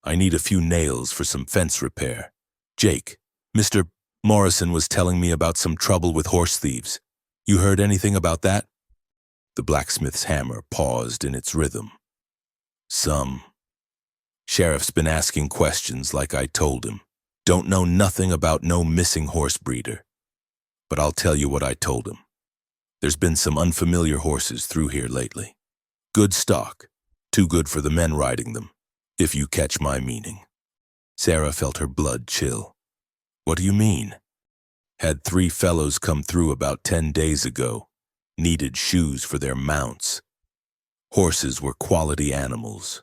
[SPEAKER 1] "I need a few nails for some fence repair. Jake, Mr. Morrison was telling me about some trouble with horse thieves. You heard anything about that?" The blacksmith's hammer paused in its rhythm. "Some. Sheriff's been asking questions like I told him. Don't know nothing about no missing horse breeder. But I'll tell you what I told him. There's been some unfamiliar horses through here lately. Good stock, too good for the men riding them, if you catch my meaning." Sarah felt her blood chill. "What do you mean?" "Had 3 fellows come through about 10 days ago. needed shoes for their mounts. Horses were quality animals.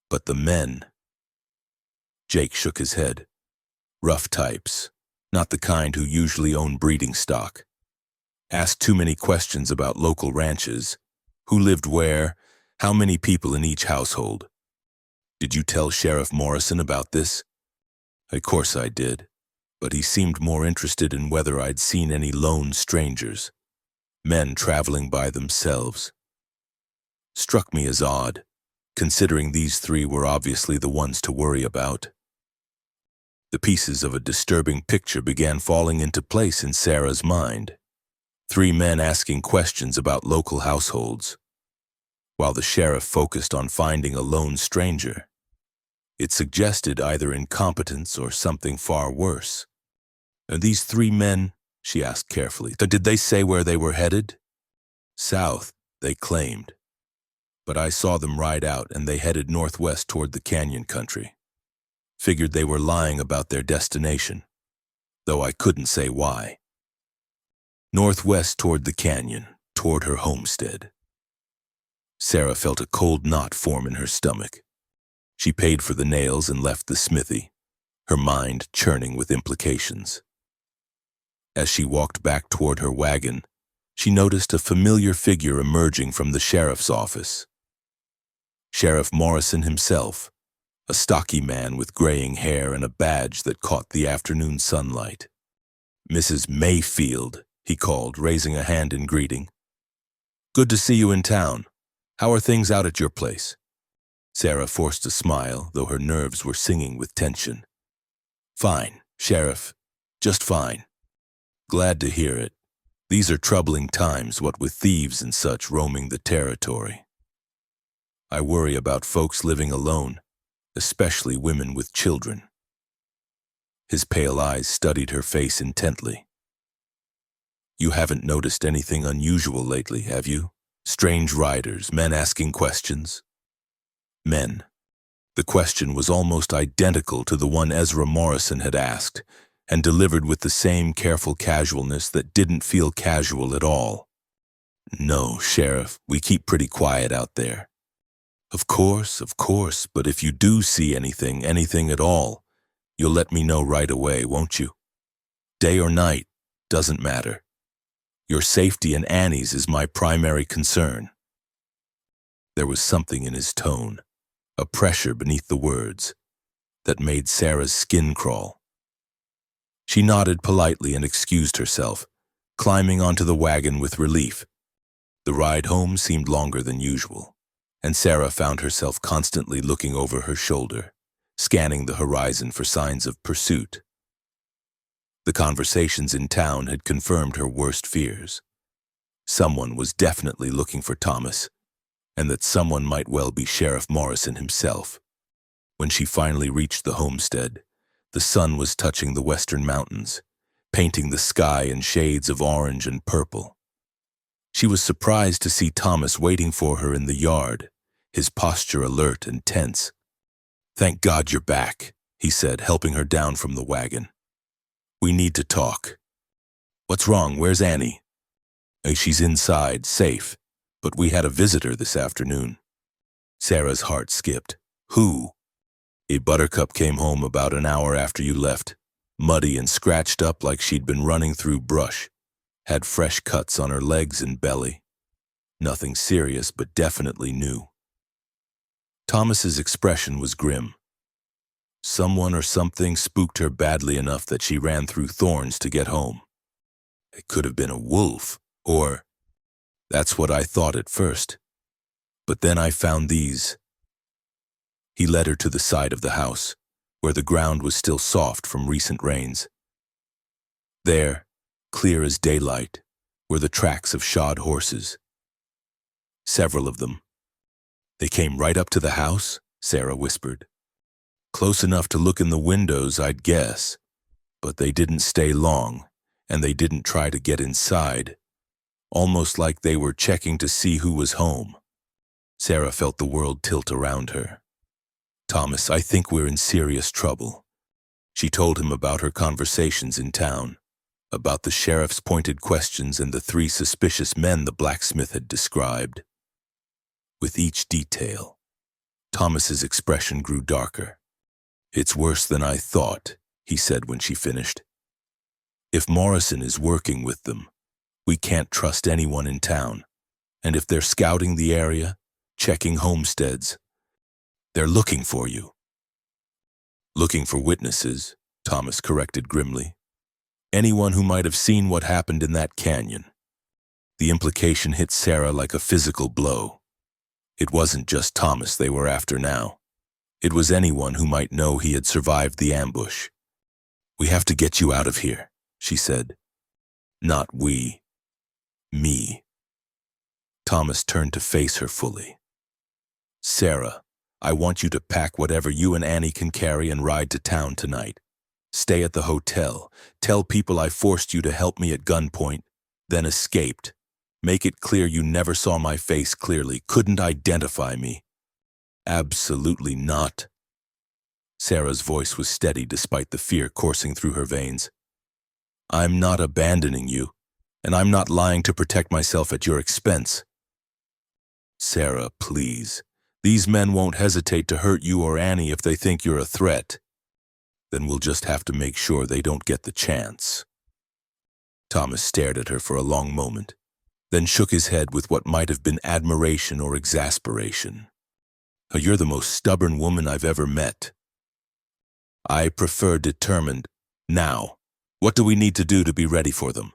[SPEAKER 1] But the men... Jake shook his head. Rough types, not the kind who usually own breeding stock. Asked too many questions about local ranches. Who lived where? How many people in each household? Did you tell Sheriff Morrison about this? Of course I did, but he seemed more interested in whether I'd seen any lone strangers, men traveling by themselves. Struck me as odd, considering these three were obviously the ones to worry about. The pieces of a disturbing picture began falling into place in Sarah's mind. 3 men asking questions about local households, while the sheriff focused on finding a lone stranger. It suggested either incompetence or something far worse. "Are these 3 men?" she asked carefully. "Did they say where they were headed?" "South," they claimed. But I saw them ride out and they headed northwest toward the canyon country. Figured they were lying about their destination, though I couldn't say why. Northwest toward the canyon, toward her homestead. Sarah felt a cold knot form in her stomach. She paid for the nails and left the smithy, her mind churning with implications. As she walked back toward her wagon, she noticed a familiar figure emerging from the sheriff's office. Sheriff Morrison himself, a stocky man with graying hair and a badge that caught the afternoon sunlight. "Mrs. Mayfield," he called, raising a hand in greeting. "Good to see you in town. How are things out at your place?" Sarah forced a smile, though her nerves were singing with tension. "Fine, Sheriff. Just fine. Glad to hear it. These are troubling times, what with thieves and such roaming the territory. I worry about folks living alone, especially women with children." His pale eyes studied her face intently. "You haven't noticed anything unusual lately, have you? Strange riders, men asking questions?" Men. The question was almost identical to the one Ezra Morrison had asked, and delivered with the same careful casualness that didn't feel casual at all. "No, Sheriff, we keep pretty quiet out there." Of course, but if you do see anything at all, you'll let me know right away, won't you? Day or night, doesn't matter. Your safety and Annie's is my primary concern." There was something in his tone, a pressure beneath the words, that made Sarah's skin crawl. She nodded politely and excused herself, climbing onto the wagon with relief. The ride home seemed longer than usual, and Sarah found herself constantly looking over her shoulder, scanning the horizon for signs of pursuit. The conversations in town had confirmed her worst fears. Someone was definitely looking for Thomas, and that someone might well be Sheriff Morrison himself. When she finally reached the homestead, the sun was touching the western mountains, painting the sky in shades of orange and purple. She was surprised to see Thomas waiting for her in the yard, his posture alert and tense. "Thank God you're back," he said, helping her down from the wagon. "We need to talk." "What's wrong? Where's Annie?" "She's inside, safe, but we had a visitor this afternoon." Sarah's heart skipped. "Who?" "A Buttercup came home about an hour after you left, muddy and scratched up like she'd been running through brush. Had fresh cuts on her legs and belly. Nothing serious, but definitely new." Thomas's expression was grim. Someone or something spooked her badly enough that she ran through thorns to get home. It could have been a wolf, or... That's what I thought at first. But then I found these. He led her to the side of the house, where the ground was still soft from recent rains. There, clear as daylight, were the tracks of shod horses. Several of them. "They came right up to the house?" Sarah whispered. "Close enough to look in the windows, I'd guess. But they didn't stay long, and they didn't try to get inside. Almost like they were checking to see who was home." Sarah felt the world tilt around her. "Thomas, I think we're in serious trouble." She told him about her conversations in town, about the sheriff's pointed questions and the 3 suspicious men the blacksmith had described. With each detail, Thomas's expression grew darker. "It's worse than I thought," he said when she finished. "If Morrison is working with them, we can't trust anyone in town. And if they're scouting the area, checking homesteads, they're looking for you." "Looking for witnesses," Thomas corrected grimly. "Anyone who might have seen what happened in that canyon." The implication hit Sarah like a physical blow. It wasn't just Thomas they were after now. It was anyone who might know he had survived the ambush. "We have to get you out of here," she said. "Not we. Me." Thomas turned to face her fully. "Sarah, I want you to pack whatever you and Annie can carry and ride to town tonight. Stay at the hotel. Tell people I forced you to help me at gunpoint, then escaped. Make it clear you never saw my face clearly, couldn't identify me." "Absolutely not." Sarah's voice was steady despite the fear coursing through her veins. "I'm not abandoning you, and I'm not lying to protect myself at your expense." "Sarah, please. These men won't hesitate to hurt you or Annie if they think you're a threat. Then we'll just have to make sure they don't get the chance." Thomas stared at her for a long moment, then shook his head with what might have been admiration or exasperation. "You're the most stubborn woman I've ever met." "I prefer determined. Now, what do we need to do to be ready for them?"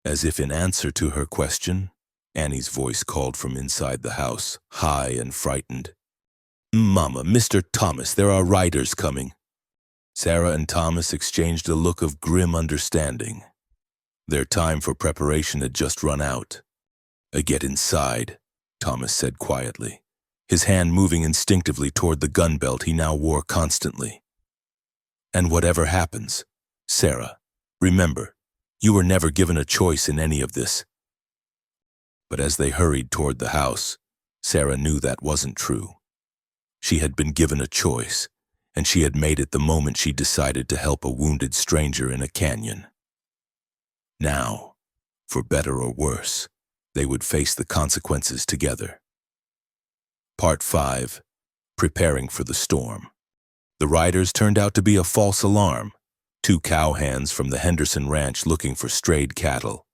[SPEAKER 1] As if in answer to her question, Annie's voice called from inside the house, high and frightened. "Mama, Mr. Thomas, there are riders coming." Sarah and Thomas exchanged a look of grim understanding. Their time for preparation had just run out. "Get inside," Thomas said quietly, his hand moving instinctively toward the gun belt he now wore constantly. "And whatever happens, Sarah, remember, you were never given a choice in any of this." But as they hurried toward the house, Sarah knew that wasn't true. She had been given a choice, and she had made it the moment she decided to help a wounded stranger in a canyon. Now, for better or worse, they would face the consequences together. Part 5. Preparing for the storm. The riders turned out to be a false alarm, 2 cowhands from the Henderson Ranch looking for strayed cattle.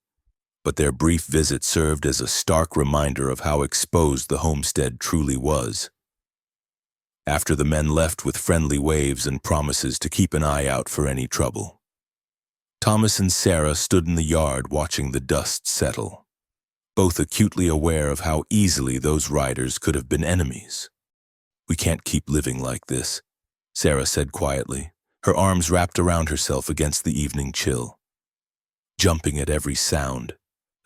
[SPEAKER 1] But their brief visit served as a stark reminder of how exposed the homestead truly was. After the men left with friendly waves and promises to keep an eye out for any trouble, Thomas and Sarah stood in the yard watching the dust settle, both acutely aware of how easily those riders could have been enemies. "We can't keep living like this," Sarah said quietly, her arms wrapped around herself against the evening chill. "Jumping at every sound,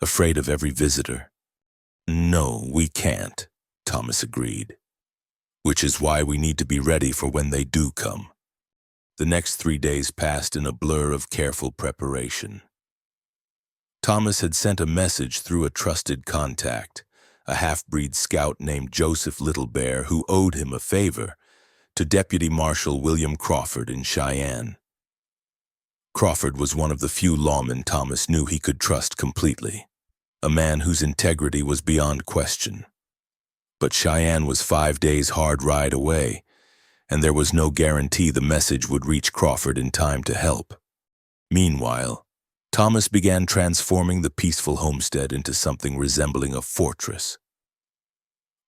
[SPEAKER 1] afraid of every visitor." "No, we can't," Thomas agreed. "Which is why we need to be ready for when they do come." The next 3 days passed in a blur of careful preparation. Thomas had sent a message through a trusted contact, a half-breed scout named Joseph Littlebear who owed him a favor, to Deputy Marshal William Crawford in Cheyenne. Crawford was one of the few lawmen Thomas knew he could trust completely, a man whose integrity was beyond question. But Cheyenne was 5 days' hard ride away, and there was no guarantee the message would reach Crawford in time to help. Meanwhile, Thomas began transforming the peaceful homestead into something resembling a fortress.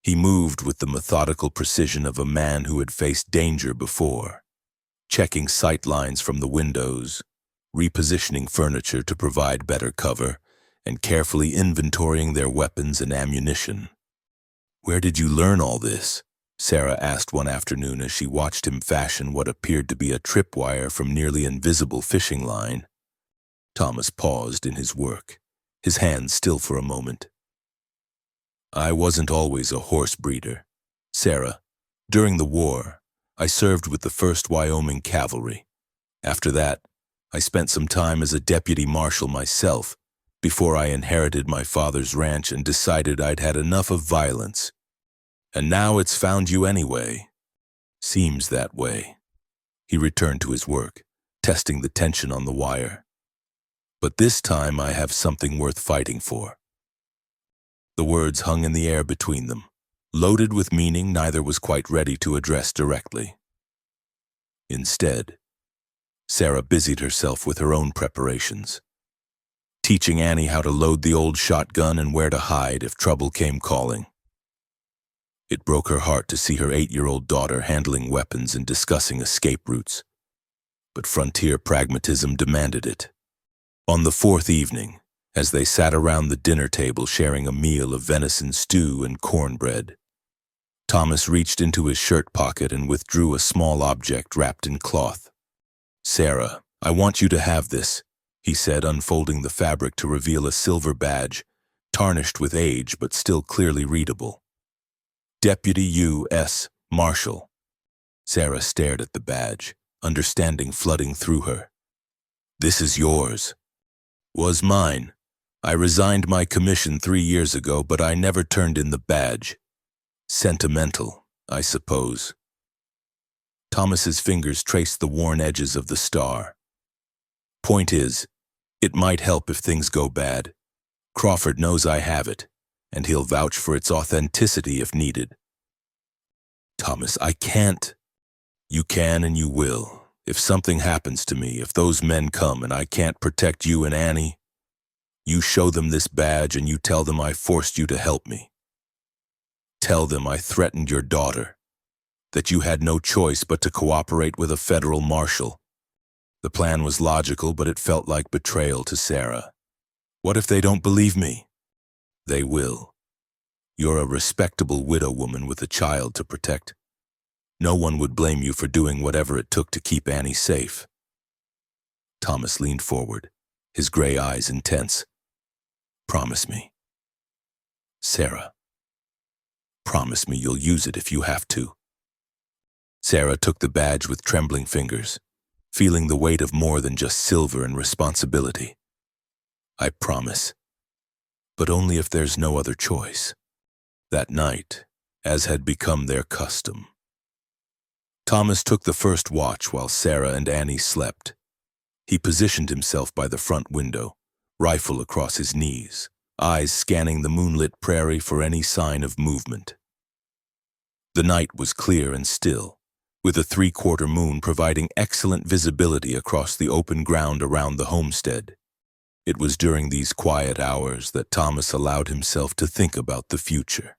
[SPEAKER 1] He moved with the methodical precision of a man who had faced danger before, checking sight lines from the windows, repositioning furniture to provide better cover, and carefully inventorying their weapons and ammunition. "Where did you learn all this?" Sarah asked one afternoon as she watched him fashion what appeared to be a tripwire from nearly invisible fishing line. Thomas paused in his work, his hands still for a moment. "I wasn't always a horse breeder, Sarah. During the war, I served with the 1st Wyoming Cavalry. After that, I spent some time as a deputy marshal myself, before I inherited my father's ranch and decided I'd had enough of violence. And now it's found you anyway. Seems that way." He returned to his work, testing the tension on the wire. But this time I have something worth fighting for." The words hung in the air between them, loaded with meaning neither was quite ready to address directly. Instead, Sarah busied herself with her own preparations, teaching Annie how to load the old shotgun and where to hide if trouble came calling. It broke her heart to see her 8-year-old daughter handling weapons and discussing escape routes, but frontier pragmatism demanded it. On the 4th evening, as they sat around the dinner table sharing a meal of venison stew and cornbread, Thomas reached into his shirt pocket and withdrew a small object wrapped in cloth. "Sarah, I want you to have this," he said, unfolding the fabric to reveal a silver badge, tarnished with age but still clearly readable. "Deputy U.S. Marshal." Sarah stared at the badge, understanding flooding through her. "This is yours." "Was mine. I resigned my commission 3 years ago, but I never turned in the badge. Sentimental, I suppose." Thomas's fingers traced the worn edges of the star. "Point is, it might help if things go bad. Crawford knows I have it, and he'll vouch for its authenticity if needed." "Thomas, I can't." "You can and you will. If something happens to me, if those men come and I can't protect you and Annie, you show them this badge and you tell them I forced you to help me. Tell them I threatened your daughter, that you had no choice but to cooperate with a federal marshal." The plan was logical, but it felt like betrayal to Sarah. "What if they don't believe me?" "They will. You're a respectable widow woman with a child to protect. No one would blame you for doing whatever it took to keep Annie safe." Thomas leaned forward, his gray eyes intense. "Promise me." "Sarah, promise me you'll use it if you have to." Sarah took the badge with trembling fingers, feeling the weight of more than just silver and responsibility. "I promise. But only if there's no other choice." That night, as had become their custom, Thomas took the first watch while Sarah and Annie slept. He positioned himself by the front window, rifle across his knees, eyes scanning the moonlit prairie for any sign of movement. The night was clear and still, with a 3/4 moon providing excellent visibility across the open ground around the homestead. It was during these quiet hours that Thomas allowed himself to think about the future.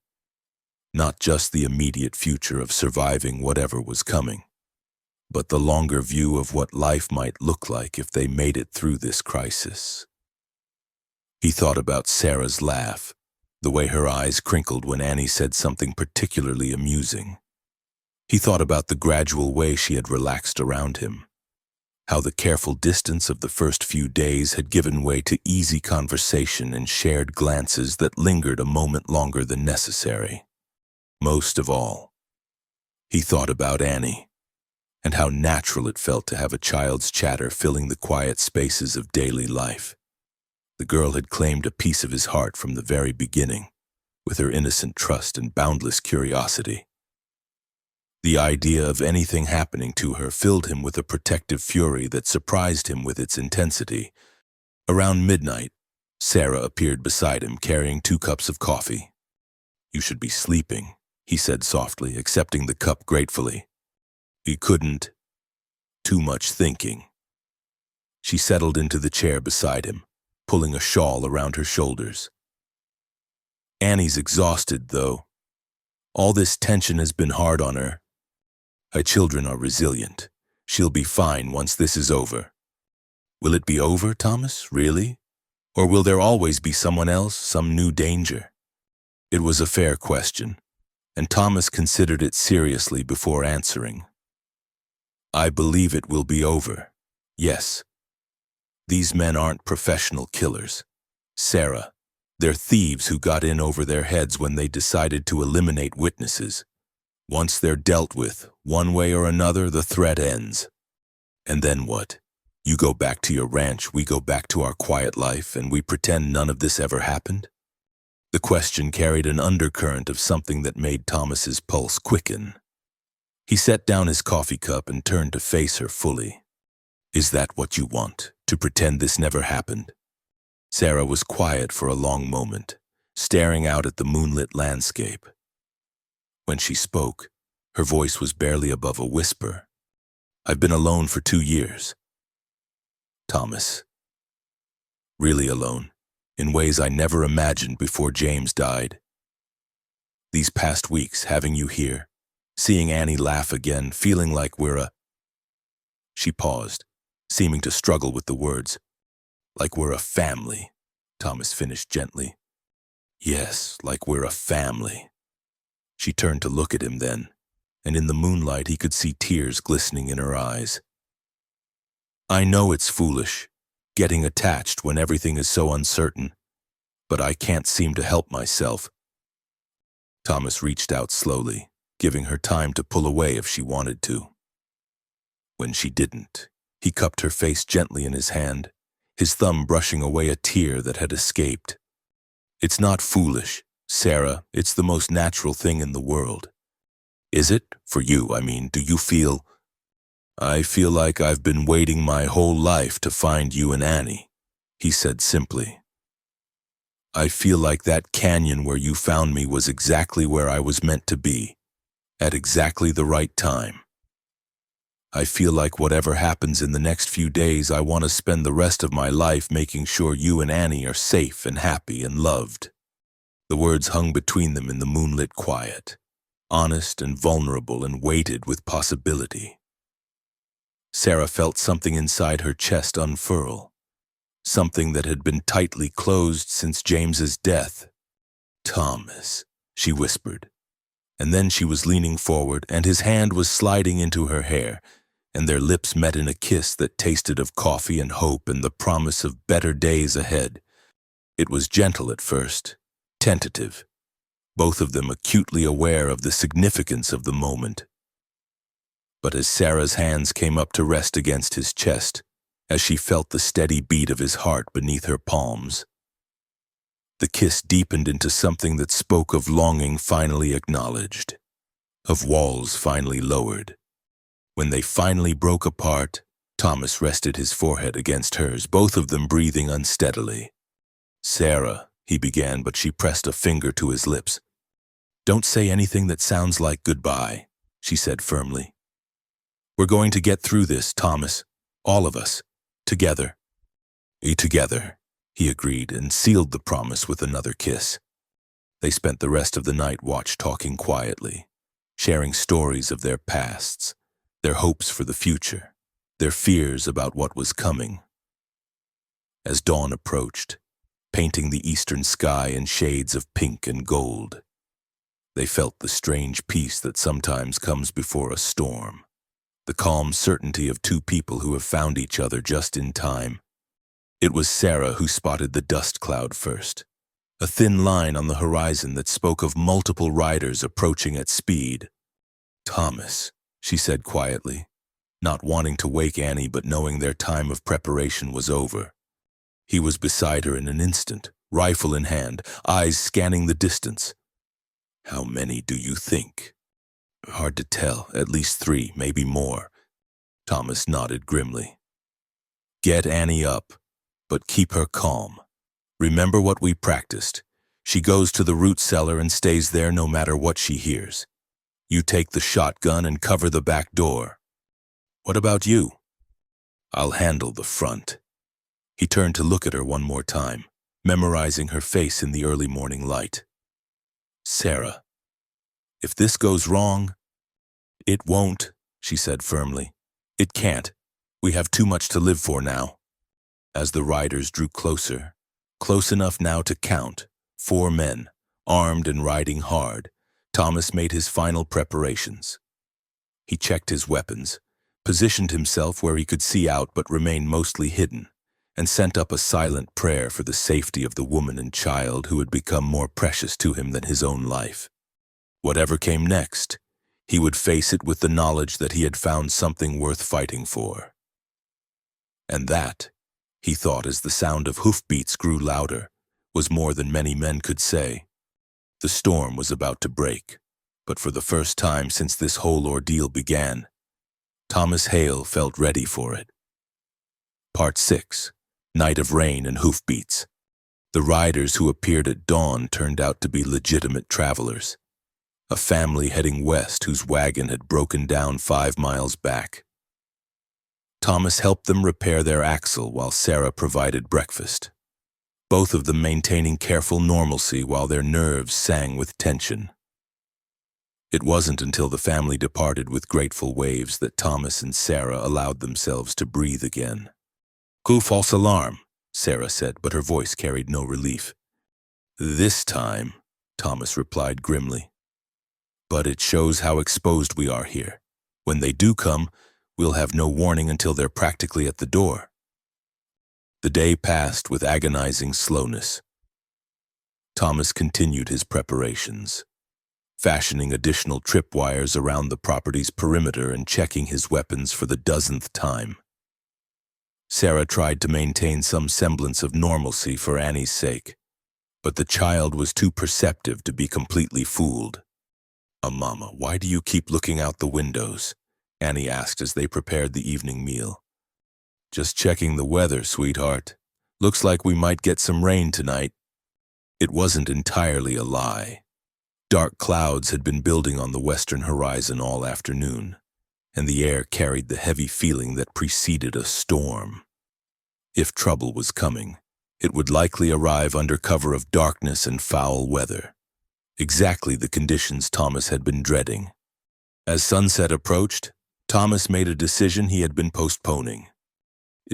[SPEAKER 1] Not just the immediate future of surviving whatever was coming, but the longer view of what life might look like if they made it through this crisis. He thought about Sarah's laugh, the way her eyes crinkled when Annie said something particularly amusing. He thought about the gradual way she had relaxed around him, how the careful distance of the first few days had given way to easy conversation and shared glances that lingered a moment longer than necessary. Most of all, he thought about Annie, and how natural it felt to have a child's chatter filling the quiet spaces of daily life. The girl had claimed a piece of his heart from the very beginning, with her innocent trust and boundless curiosity. The idea of anything happening to her filled him with a protective fury that surprised him with its intensity. Around midnight, Sarah appeared beside him carrying 2 cups of coffee. "You should be sleeping," he said softly, accepting the cup gratefully. He couldn't. Too much thinking. She settled into the chair beside him, pulling a shawl around her shoulders. "Annie's exhausted, though. All this tension has been hard on her. Our children are resilient. She'll be fine once this is over." "Will it be over, Thomas, really? Or will there always be someone else, some new danger?" It was a fair question, and Thomas considered it seriously before answering. "I believe it will be over, yes. These men aren't professional killers. Sarah, they're thieves who got in over their heads when they decided to eliminate witnesses. Once they're dealt with, one way or another, the threat ends. And then what? You go back to your ranch, we go back to our quiet life, and we pretend none of this ever happened?" The question carried an undercurrent of something that made Thomas's pulse quicken. He set down his coffee cup and turned to face her fully. "Is that what you want?" to pretend this never happened. Sarah was quiet for a long moment, staring out at the moonlit landscape. When she spoke, her voice was barely above a whisper. I've been alone for 2 years. Thomas. Really alone, in ways I never imagined before James died. These past weeks, having you here, seeing Annie laugh again, feeling like we're a... She paused, seeming to struggle with the words. Like we're a family, Thomas finished gently. Yes, like we're a family. She turned to look at him then, and in the moonlight he could see tears glistening in her eyes. I know it's foolish, getting attached when everything is so uncertain, but I can't seem to help myself. Thomas reached out slowly, giving her time to pull away if she wanted to. When she didn't, he cupped her face gently in his hand, his thumb brushing away a tear that had escaped. It's not foolish, Sarah, it's the most natural thing in the world. Is it? For you, I mean, do you feel... I feel like I've been waiting my whole life to find you and Annie, he said simply. I feel like that canyon where you found me was exactly where I was meant to be, at exactly the right time. I feel like whatever happens in the next few days, I want to spend the rest of my life making sure you and Annie are safe and happy and loved. The words hung between them in the moonlit quiet, honest and vulnerable and weighted with possibility. Sarah felt something inside her chest unfurl, something that had been tightly closed since James's death. Thomas, she whispered. And then she was leaning forward, and his hand was sliding into her hair, and their lips met in a kiss that tasted of coffee and hope and the promise of better days ahead. It was gentle at first, tentative, both of them acutely aware of the significance of the moment. But as Sarah's hands came up to rest against his chest, as she felt the steady beat of his heart beneath her palms, the kiss deepened into something that spoke of longing finally acknowledged, of walls finally lowered. When they finally broke apart, Thomas rested his forehead against hers, both of them breathing unsteadily. Sarah, he began, but she pressed a finger to his lips. Don't say anything that sounds like goodbye, she said firmly. We're going to get through this, Thomas, all of us, together. Together, he agreed and sealed the promise with another kiss. They spent the rest of the night watch talking quietly, sharing stories of their pasts, their hopes for the future, their fears about what was coming. As dawn approached, painting the eastern sky in shades of pink and gold, they felt the strange peace that sometimes comes before a storm, the calm certainty of two people who have found each other just in time. It was Sarah who spotted the dust cloud first, a thin line on the horizon that spoke of multiple riders approaching at speed. Thomas, she said quietly, not wanting to wake Annie but knowing their time of preparation was over. He was beside her in an instant, rifle in hand, eyes scanning the distance. How many do you think? Hard to tell, at least 3, maybe more. Thomas nodded grimly. Get Annie up, but keep her calm. Remember what we practiced. She goes to the root cellar and stays there no matter what she hears. You take the shotgun and cover the back door. What about you? I'll handle the front. He turned to look at her one more time, memorizing her face in the early morning light. Sarah, if this goes wrong... It won't, she said firmly. It can't. We have too much to live for now. As the riders drew closer, close enough now to count, 4 men, armed and riding hard, Thomas made his final preparations. He checked his weapons, positioned himself where he could see out but remain mostly hidden, and sent up a silent prayer for the safety of the woman and child who had become more precious to him than his own life. Whatever came next, he would face it with the knowledge that he had found something worth fighting for. And that, he thought as the sound of hoofbeats grew louder, was more than many men could say. The storm was about to break, but for the first time since this whole ordeal began, Thomas Hale felt ready for it. Part 6. Night of Rain and Hoofbeats. The riders who appeared at dawn turned out to be legitimate travelers. A family heading west whose wagon had broken down 5 miles back. Thomas helped them repair their axle while Sarah provided breakfast, both of them maintaining careful normalcy while their nerves sang with tension. It wasn't until the family departed with grateful waves that Thomas and Sarah allowed themselves to breathe again. "Coup false alarm," Sarah said, but her voice carried no relief. "This time," Thomas replied grimly. "But it shows how exposed we are here. When they do come, we'll have no warning until they're practically at the door." The day passed with agonizing slowness. Thomas continued his preparations, fashioning additional tripwires around the property's perimeter and checking his weapons for the dozenth time. Sarah tried to maintain some semblance of normalcy for Annie's sake, but the child was too perceptive to be completely fooled. "Mama, why do you keep looking out the windows?" Annie asked as they prepared the evening meal. "Just checking the weather, sweetheart. Looks like we might get some rain tonight." It wasn't entirely a lie. Dark clouds had been building on the western horizon all afternoon, and the air carried the heavy feeling that preceded a storm. If trouble was coming, it would likely arrive under cover of darkness and foul weather, exactly the conditions Thomas had been dreading. As sunset approached, Thomas made a decision he had been postponing.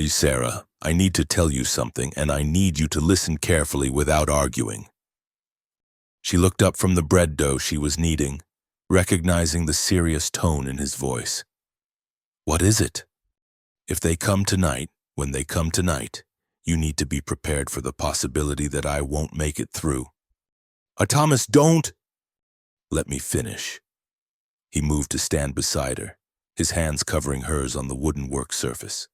[SPEAKER 1] "Sarah, I need to tell you something, and I need you to listen carefully without arguing." She looked up from the bread dough she was kneading, recognizing the serious tone in his voice. "What is it?" "If they come tonight, when they come tonight, you need to be prepared for the possibility that I won't make it through." "Thomas, don't!" "Let me finish." He moved to stand beside her, his hands covering hers on the wooden work surface.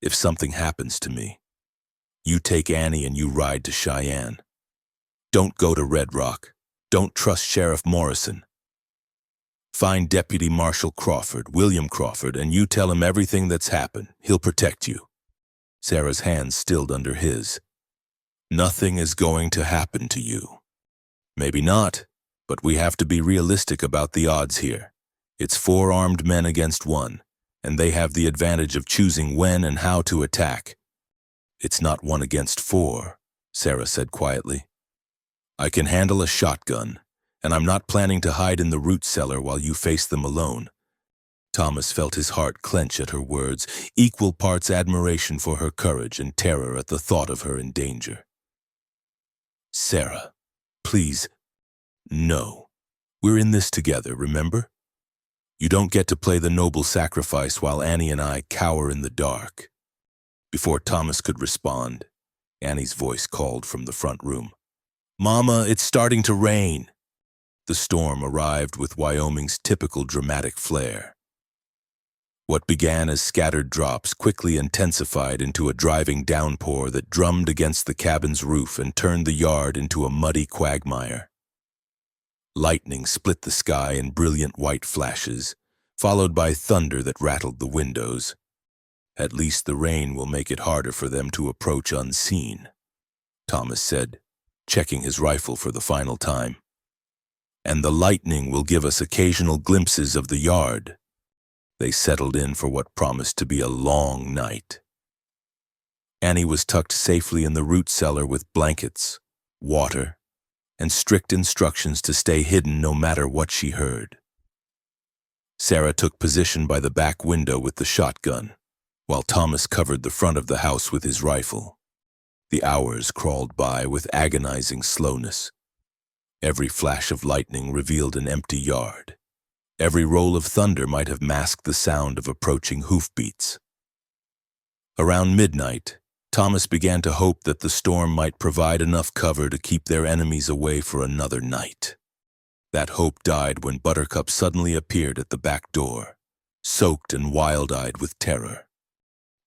[SPEAKER 1] "If something happens to me, you take Annie and you ride to Cheyenne. Don't go to Red Rock. Don't trust Sheriff Morrison. Find Deputy Marshal Crawford, William Crawford, and you tell him everything that's happened. He'll protect you." Sarah's hands stilled under his. "Nothing is going to happen to you." "Maybe not, but we have to be realistic about the odds here. It's 4 armed men against 1, and they have the advantage of choosing when and how to attack." "It's not 1 against 4, Sarah said quietly. "I can handle a shotgun, and I'm not planning to hide in the root cellar while you face them alone." Thomas felt his heart clench at her words, equal parts admiration for her courage and terror at the thought of her in danger. "Sarah, please, no. We're in this together, remember? You don't get to play the noble sacrifice while Annie and I cower in the dark." Before Thomas could respond, Annie's voice called from the front room. "Mama, it's starting to rain." The storm arrived with Wyoming's typical dramatic flair. What began as scattered drops quickly intensified into a driving downpour that drummed against the cabin's roof and turned the yard into a muddy quagmire. Lightning split the sky in brilliant white flashes, followed by thunder that rattled the windows. "At least the rain will make it harder for them to approach unseen," Thomas said, checking his rifle for the final time. "And the lightning will give us occasional glimpses of the yard." They settled in for what promised to be a long night. Annie was tucked safely in the root cellar with blankets, water, and strict instructions to stay hidden no matter what she heard. Sarah took position by the back window with the shotgun, while Thomas covered the front of the house with his rifle. The hours crawled by with agonizing slowness. Every flash of lightning revealed an empty yard. Every roll of thunder might have masked the sound of approaching hoofbeats. Around midnight, Thomas began to hope that the storm might provide enough cover to keep their enemies away for another night. That hope died when Buttercup suddenly appeared at the back door, soaked and wild-eyed with terror.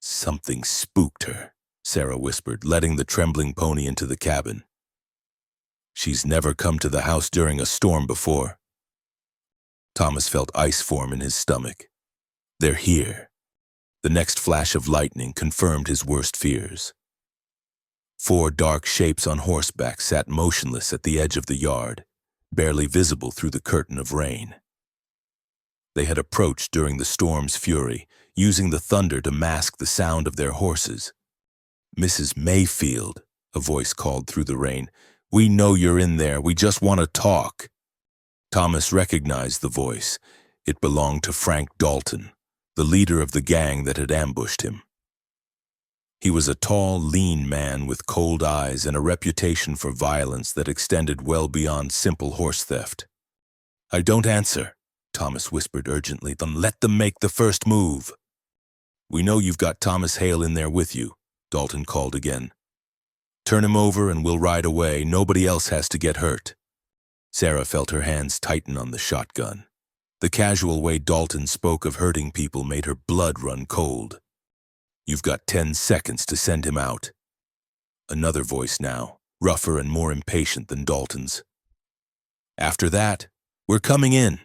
[SPEAKER 1] "Something spooked her," Sarah whispered, letting the trembling pony into the cabin. "She's never come to the house during a storm before." Thomas felt ice form in his stomach. "They're here. The next flash of lightning confirmed his worst fears. 4 dark shapes on horseback sat motionless at the edge of the yard, barely visible through the curtain of rain. They had approached during the storm's fury, using the thunder to mask the sound of their horses. "Mrs. Mayfield," a voice called through the rain, "we know you're in there. We just want to talk." Thomas recognized the voice. It belonged to Frank Dalton, the leader of the gang that had ambushed him. He was a tall, lean man with cold eyes and a reputation for violence that extended well beyond simple horse theft. "I don't answer," Thomas whispered urgently. "Then let them make the first move." "We know you've got Thomas Hale in there with you," Dalton called again. "Turn him over and we'll ride away. Nobody else has to get hurt." Sarah felt her hands tighten on the shotgun. The casual way Dalton spoke of hurting people made her blood run cold. "You've got 10 seconds to send him out." Another voice now, rougher and more impatient than Dalton's. "After that, we're coming in."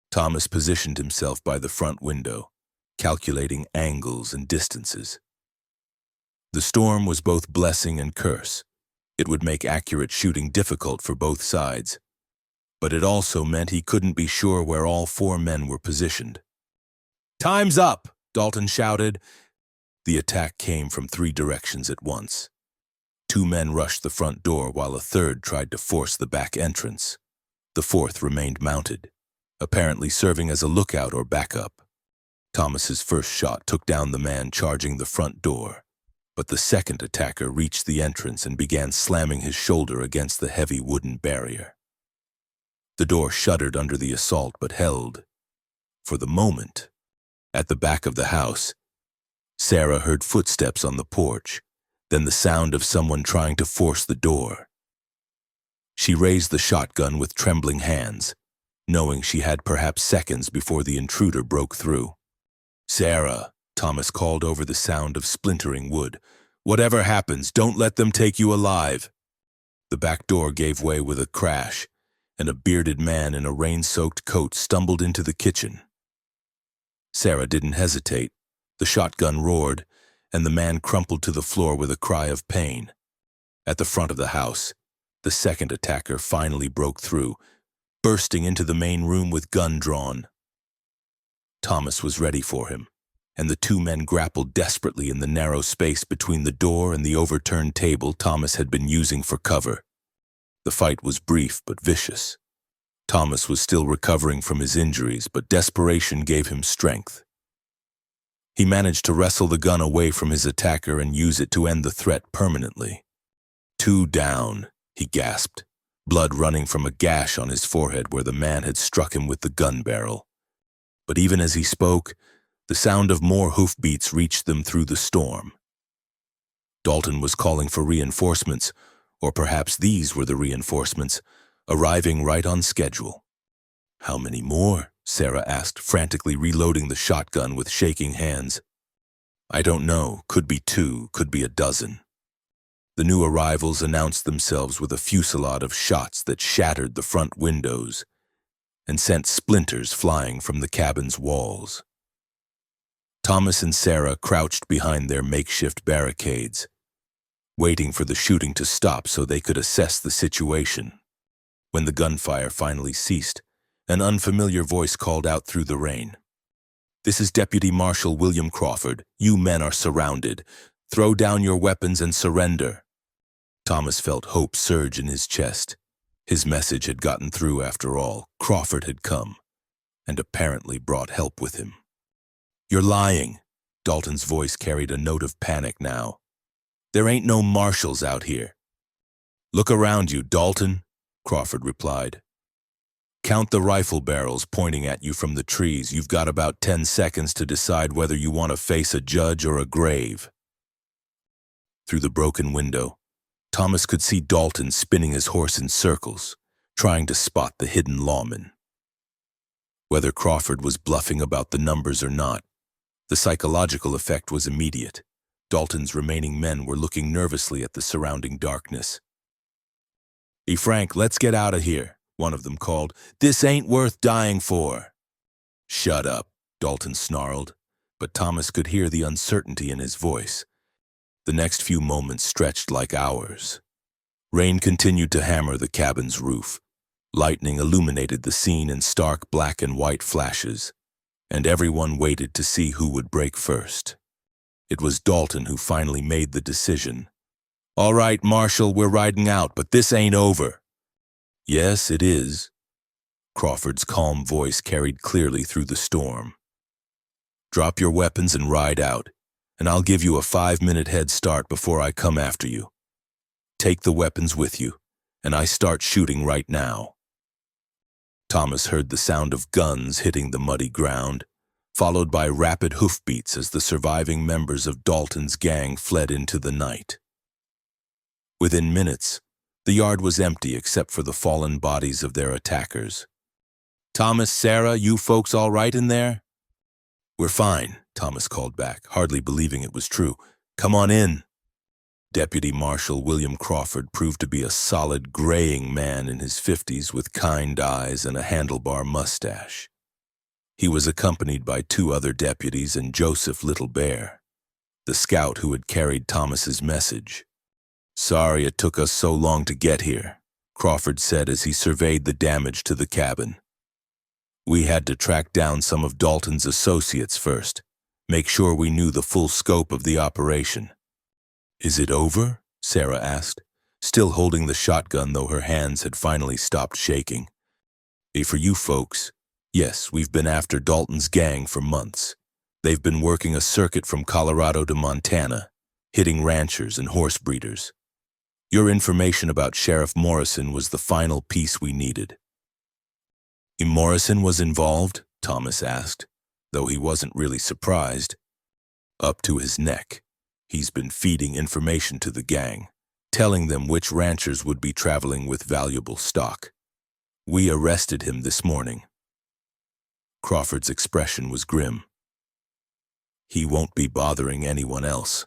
[SPEAKER 1] Thomas positioned himself by the front window, calculating angles and distances. The storm was both blessing and curse. It would make accurate shooting difficult for both sides, but it also meant he couldn't be sure where all 4 men were positioned. "Time's up!" Dalton shouted. The attack came from 3 directions at once. 2 men rushed the front door while a third tried to force the back entrance. The fourth remained mounted, apparently serving as a lookout or backup. Thomas's first shot took down the man charging the front door, but the second attacker reached the entrance and began slamming his shoulder against the heavy wooden barrier. The door shuddered under the assault but held. For the moment, at the back of the house, Sarah heard footsteps on the porch, then the sound of someone trying to force the door. She raised the shotgun with trembling hands, knowing she had perhaps seconds before the intruder broke through. "Sarah," Thomas called over the sound of splintering wood, "whatever happens, don't let them take you alive." The back door gave way with a crash, and a bearded man in a rain-soaked coat stumbled into the kitchen. Sarah didn't hesitate. The shotgun roared, and the man crumpled to the floor with a cry of pain. At the front of the house, the second attacker finally broke through, bursting into the main room with gun drawn. Thomas was ready for him, and the 2 men grappled desperately in the narrow space between the door and the overturned table Thomas had been using for cover. The fight was brief but vicious. Thomas was still recovering from his injuries, but desperation gave him strength. He managed to wrestle the gun away from his attacker and use it to end the threat permanently. "2 down," he gasped, blood running from a gash on his forehead where the man had struck him with the gun barrel. But even as he spoke, the sound of more hoofbeats reached them through the storm. Dalton was calling for reinforcements, or perhaps these were the reinforcements, arriving right on schedule. "How many more?" Sarah asked, frantically reloading the shotgun with shaking hands. "I don't know. Could be 2, could be a dozen." The new arrivals announced themselves with a fusillade of shots that shattered the front windows and sent splinters flying from the cabin's walls. Thomas and Sarah crouched behind their makeshift barricades, waiting for the shooting to stop so they could assess the situation. When the gunfire finally ceased, an unfamiliar voice called out through the rain. "This is Deputy Marshal William Crawford. You men are surrounded. Throw down your weapons and surrender." Thomas felt hope surge in his chest. His message had gotten through after all. Crawford had come, and apparently brought help with him. "You're lying." Dalton's voice carried a note of panic now. "There ain't no marshals out here." "Look around you, Dalton," Crawford replied. "Count the rifle barrels pointing at you from the trees. You've got about 10 seconds to decide whether you want to face a judge or a grave." Through the broken window, Thomas could see Dalton spinning his horse in circles, trying to spot the hidden lawman. Whether Crawford was bluffing about the numbers or not, the psychological effect was immediate. Dalton's remaining men were looking nervously at the surrounding darkness. "Hey, Frank, let's get out of here," one of them called. "This ain't worth dying for." "Shut up," Dalton snarled. but Thomas could hear the uncertainty in his voice. The next few moments stretched like hours. Rain continued to hammer the cabin's roof. Lightning illuminated the scene in stark black and white flashes, and everyone waited to see who would break first. It was Dalton who finally made the decision. "All right, Marshall, we're riding out, but this ain't over." "Yes, it is." Crawford's calm voice carried clearly through the storm. "Drop your weapons and ride out, and I'll give you a 5-minute head start before I come after you. Take the weapons with you, and I start shooting right now." Thomas heard the sound of guns hitting the muddy ground, followed by rapid hoofbeats as the surviving members of Dalton's gang fled into the night. Within minutes, the yard was empty except for the fallen bodies of their attackers. "Thomas, Sarah, you folks all right in there?" "We're fine," Thomas called back, hardly believing it was true. "Come on in." Deputy Marshal William Crawford proved to be a solid, graying man in his 50s with kind eyes and a handlebar mustache. He was accompanied by 2 other deputies and Joseph Little Bear, the scout who had carried Thomas's message. "Sorry it took us so long to get here," Crawford said as he surveyed the damage to the cabin. "We had to track down some of Dalton's associates first, make sure we knew the full scope of the operation." "Is it over?" Sarah asked, still holding the shotgun though her hands had finally stopped shaking. "For you folks, yes, we've been after Dalton's gang for months. They've been working a circuit from Colorado to Montana, hitting ranchers and horse breeders. Your information about Sheriff Morrison was the final piece we needed." "Morrison was involved?" Thomas asked, though he wasn't really surprised. "Up to his neck. He's been feeding information to the gang, telling them which ranchers would be traveling with valuable stock. We arrested him this morning." Crawford's expression was grim. "He won't be bothering anyone else."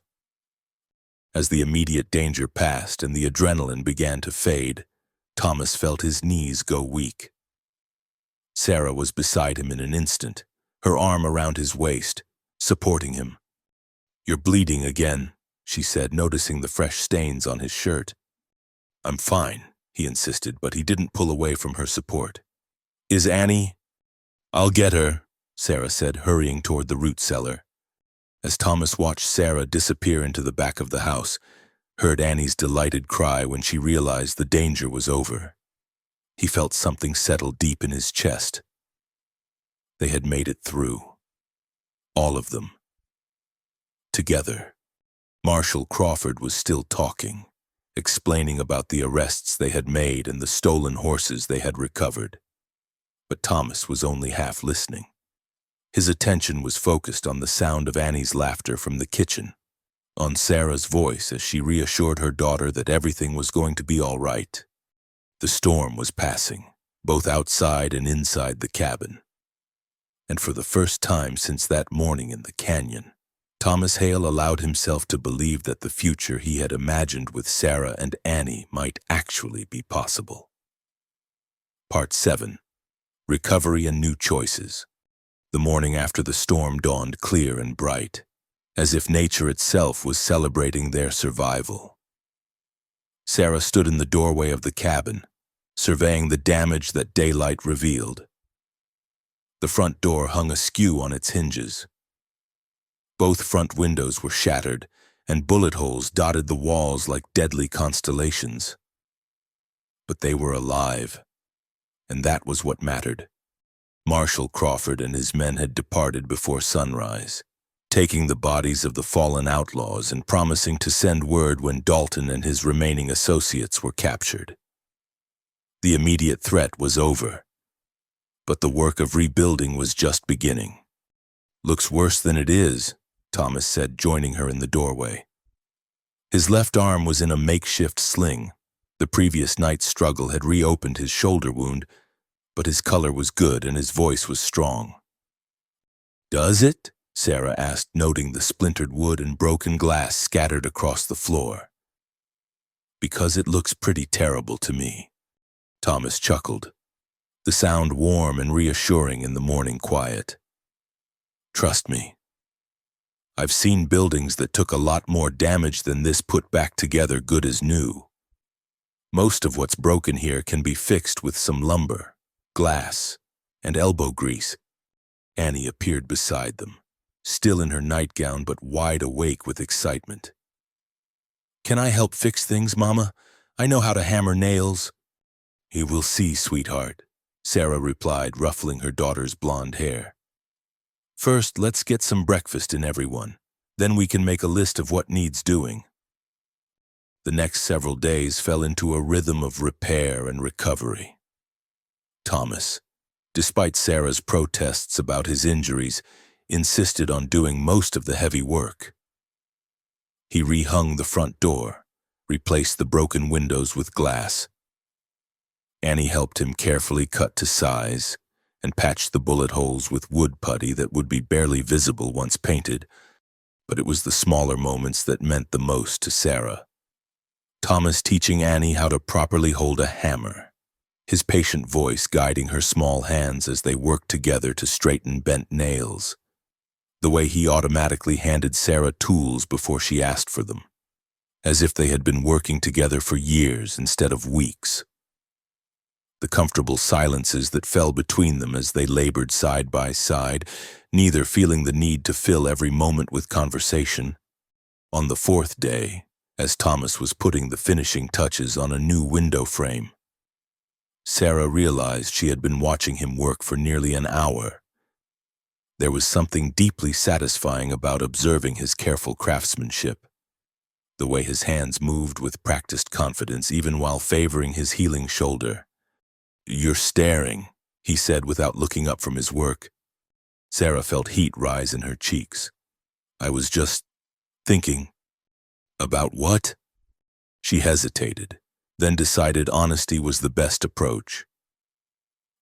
[SPEAKER 1] As the immediate danger passed and the adrenaline began to fade, Thomas felt his knees go weak. Sarah was beside him in an instant, her arm around his waist, supporting him. "You're bleeding again," she said, noticing the fresh stains on his shirt. "I'm fine," he insisted, but he didn't pull away from her support. "Is Annie?" "I'll get her," Sarah said, hurrying toward the root cellar. As Thomas watched Sarah disappear into the back of the house, heard Annie's delighted cry when she realized the danger was over. He felt something settle deep in his chest. They had made it through. All of them. Together. Marshal Crawford was still talking, explaining about the arrests they had made and the stolen horses they had recovered. But Thomas was only half listening. His attention was focused on the sound of Annie's laughter from the kitchen, on Sarah's voice as she reassured her daughter that everything was going to be all right. The storm was passing, both outside and inside the cabin. And for the first time since that morning in the canyon, Thomas Hale allowed himself to believe that the future he had imagined with Sarah and Annie might actually be possible. Part 7. Recovery and New Choices. The morning after the storm dawned clear and bright, as if nature itself was celebrating their survival. Sarah stood in the doorway of the cabin, surveying the damage that daylight revealed. The front door hung askew on its hinges. Both front windows were shattered, and bullet holes dotted the walls like deadly constellations. But they were alive, and that was what mattered. Marshal Crawford and his men had departed before sunrise, taking the bodies of the fallen outlaws and promising to send word when Dalton and his remaining associates were captured. The immediate threat was over, but the work of rebuilding was just beginning. "Looks worse than it is," Thomas said, joining her in the doorway. His left arm was in a makeshift sling. The previous night's struggle had reopened his shoulder wound, but his color was good and his voice was strong. "Does it?" Sarah asked, noting the splintered wood and broken glass scattered across the floor. "Because it looks pretty terrible to me," Thomas chuckled, the sound warm and reassuring in the morning quiet. "Trust me, I've seen buildings that took a lot more damage than this put back together good as new. Most of what's broken here can be fixed with some lumber, glass, and elbow grease. Annie appeared beside them, still in her nightgown but wide awake with excitement. Can I help fix things, Mama? I know how to hammer nails. You will see, sweetheart, Sarah replied, ruffling her daughter's blonde hair. First, let's get some breakfast in everyone. Then we can make a list of what needs doing. The next several days fell into a rhythm of repair and recovery. Thomas, despite Sarah's protests about his injuries, insisted on doing most of the heavy work. He rehung the front door, replaced the broken windows with glass. Annie helped him carefully cut to size and patched the bullet holes with wood putty that would be barely visible once painted, but it was the smaller moments that meant the most to Sarah. Thomas teaching Annie how to properly hold a hammer, his patient voice guiding her small hands as they worked together to straighten bent nails, the way he automatically handed Sarah tools before she asked for them, as if they had been working together for years instead of weeks. The comfortable silences that fell between them as they labored side by side, neither feeling the need to fill every moment with conversation. On the fourth day, as Thomas was putting the finishing touches on a new window frame, Sarah realized she had been watching him work for nearly an hour. There was something deeply satisfying about observing his careful craftsmanship, the way his hands moved with practiced confidence even while favoring his healing shoulder. You're staring, he said without looking up from his work. Sarah felt heat rise in her cheeks. I was just thinking. About what? She hesitated, then decided honesty was the best approach.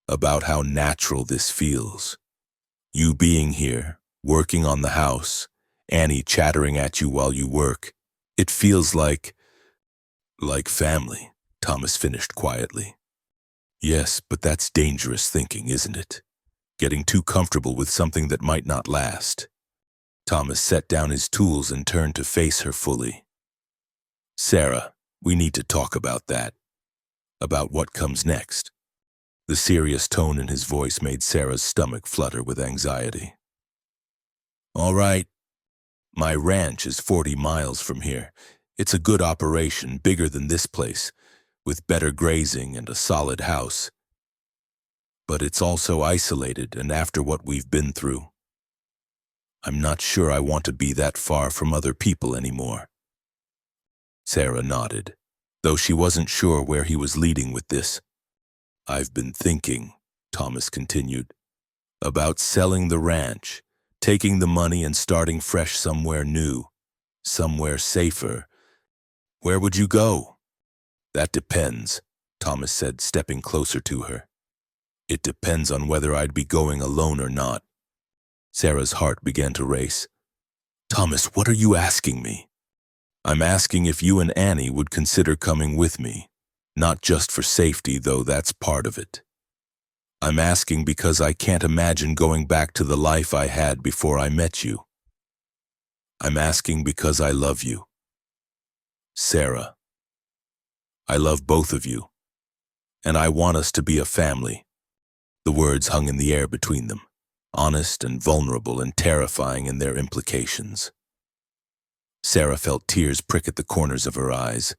[SPEAKER 1] About how natural this feels. You being here, working on the house, Annie chattering at you while you work. It feels like family, Thomas finished quietly. Yes, but that's dangerous thinking, isn't it? Getting too comfortable with something that might not last. Thomas set down his tools and turned to face her fully. Sarah, we need to talk about that. About what comes next. The serious tone in his voice made Sarah's stomach flutter with anxiety. All right. My ranch is 40 miles from here. It's a good operation, bigger than this place, with better grazing and a solid house. But it's also isolated, and after what we've been through, I'm not sure I want to be that far from other people anymore. Sarah nodded, though she wasn't sure where he was leading with this. I've been thinking, Thomas continued, about selling the ranch, taking the money and starting fresh somewhere new, somewhere safer. Where would you go? That depends, Thomas said, stepping closer to her. It depends on whether I'd be going alone or not. Sarah's heart began to race. Thomas, what are you asking me? I'm asking if you and Annie would consider coming with me, not just for safety, though that's part of it. I'm asking because I can't imagine going back to the life I had before I met you. I'm asking because I love you. Sarah, I love both of you, and I want us to be a family. The words hung in the air between them, honest and vulnerable and terrifying in their implications. Sarah felt tears prick at the corners of her eyes,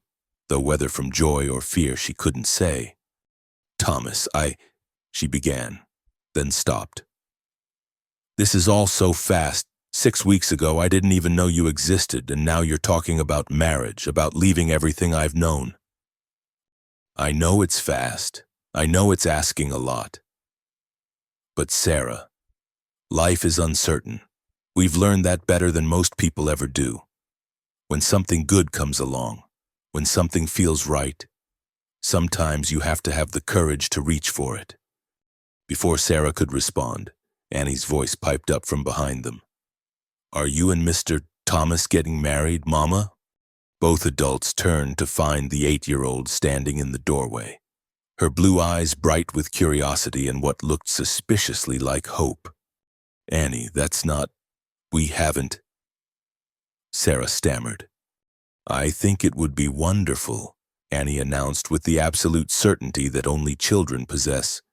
[SPEAKER 1] though whether from joy or fear she couldn't say. Thomas, she began, then stopped. This is all so fast. 6 weeks ago, I didn't even know you existed, and now you're talking about marriage, about leaving everything I've known. I know it's fast. I know it's asking a lot. But Sarah, life is uncertain. We've learned that better than most people ever do. When something good comes along, when something feels right, sometimes you have to have the courage to reach for it. Before Sarah could respond, Annie's voice piped up from behind them. Are you and Mr. Thomas getting married, Mama? Both adults turned to find the 8-year-old standing in the doorway, her blue eyes bright with curiosity and what looked suspiciously like hope. Annie, that's not... We haven't... Sarah stammered. I think it would be wonderful, Annie announced with the absolute certainty that only children possess.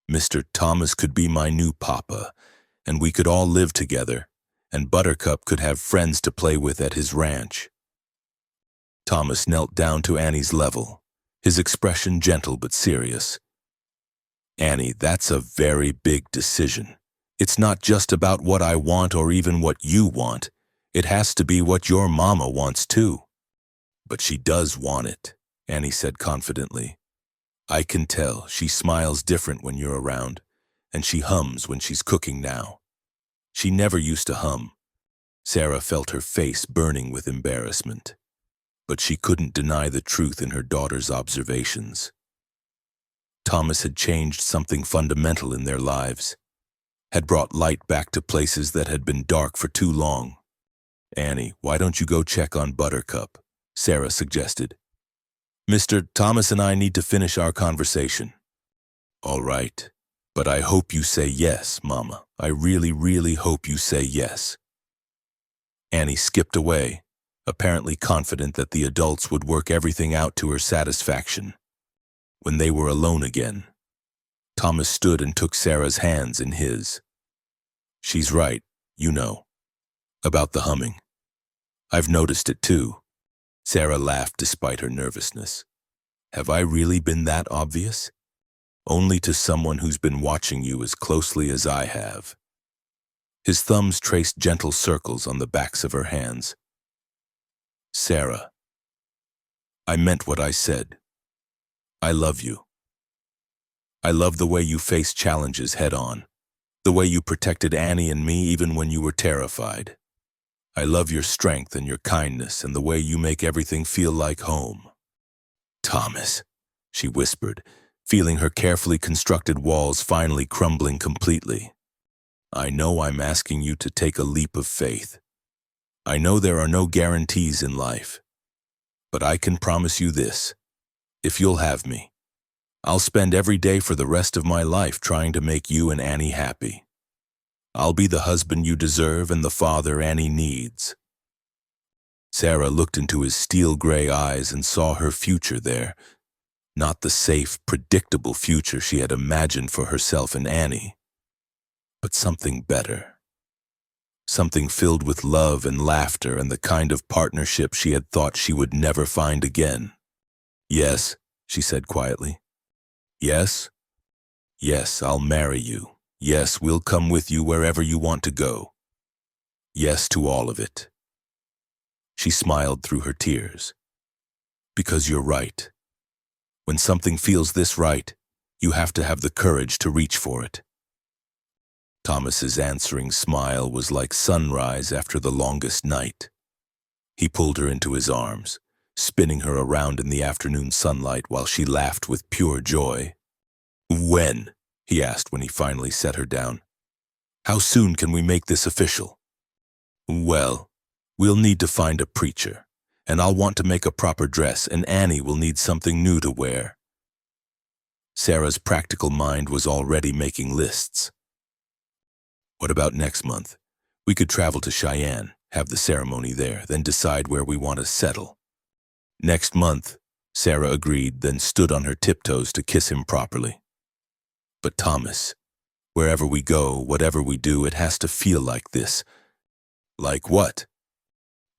[SPEAKER 1] Mr. Thomas could be my new papa, and we could all live together, and Buttercup could have friends to play with at his ranch. Thomas knelt down to Annie's level, his expression gentle but serious. Annie, that's a very big decision. It's not just about what I want or even what you want. It has to be what your mama wants too. But she does want it, Annie said confidently. I can tell she smiles different when you're around, and she hums when she's cooking now. She never used to hum. Sarah felt her face burning with embarrassment, but she couldn't deny the truth in her daughter's observations. Thomas had changed something fundamental in their lives, had brought light back to places that had been dark for too long. Annie, why don't you go check on Buttercup? Sarah suggested. Mr. Thomas and I need to finish our conversation. All right, but I hope you say yes, Mama. I really, really hope you say yes. Annie skipped away, apparently confident that the adults would work everything out to her satisfaction. When they were alone again, Thomas stood and took Sarah's hands in his. She's right, you know, about the humming. I've noticed it too. Sarah laughed despite her nervousness. Have I really been that obvious? Only to someone who's been watching you as closely as I have. His thumbs traced gentle circles on the backs of her hands. Sarah, I meant what I said. I love you. I love the way you faced challenges head on, the way you protected Annie and me even when you were terrified. I love your strength and your kindness and the way you make everything feel like home. Thomas, she whispered, feeling her carefully constructed walls finally crumbling completely. I know I'm asking you to take a leap of faith. I know there are no guarantees in life, but I can promise you this. If you'll have me, I'll spend every day for the rest of my life trying to make you and Annie happy. I'll be the husband you deserve and the father Annie needs. Sarah looked into his steel-gray eyes and saw her future there, not the safe, predictable future she had imagined for herself and Annie, but something better. Something filled with love and laughter and the kind of partnership she had thought she would never find again. Yes, she said quietly. Yes? Yes, I'll marry you. Yes, we'll come with you wherever you want to go. Yes to all of it. She smiled through her tears. Because you're right. When something feels this right, you have to have the courage to reach for it. Thomas's answering smile was like sunrise after the longest night. He pulled her into his arms, spinning her around in the afternoon sunlight while she laughed with pure joy. When? He asked when he finally set her down. How soon can we make this official? Well, we'll need to find a preacher, and I'll want to make a proper dress, and Annie will need something new to wear. Sarah's practical mind was already making lists. What about next month? We could travel to Cheyenne, have the ceremony there, then decide where we want to settle. Next month, Sarah agreed, then stood on her tiptoes to kiss him properly. But Thomas, wherever we go, whatever we do, it has to feel like this. Like what?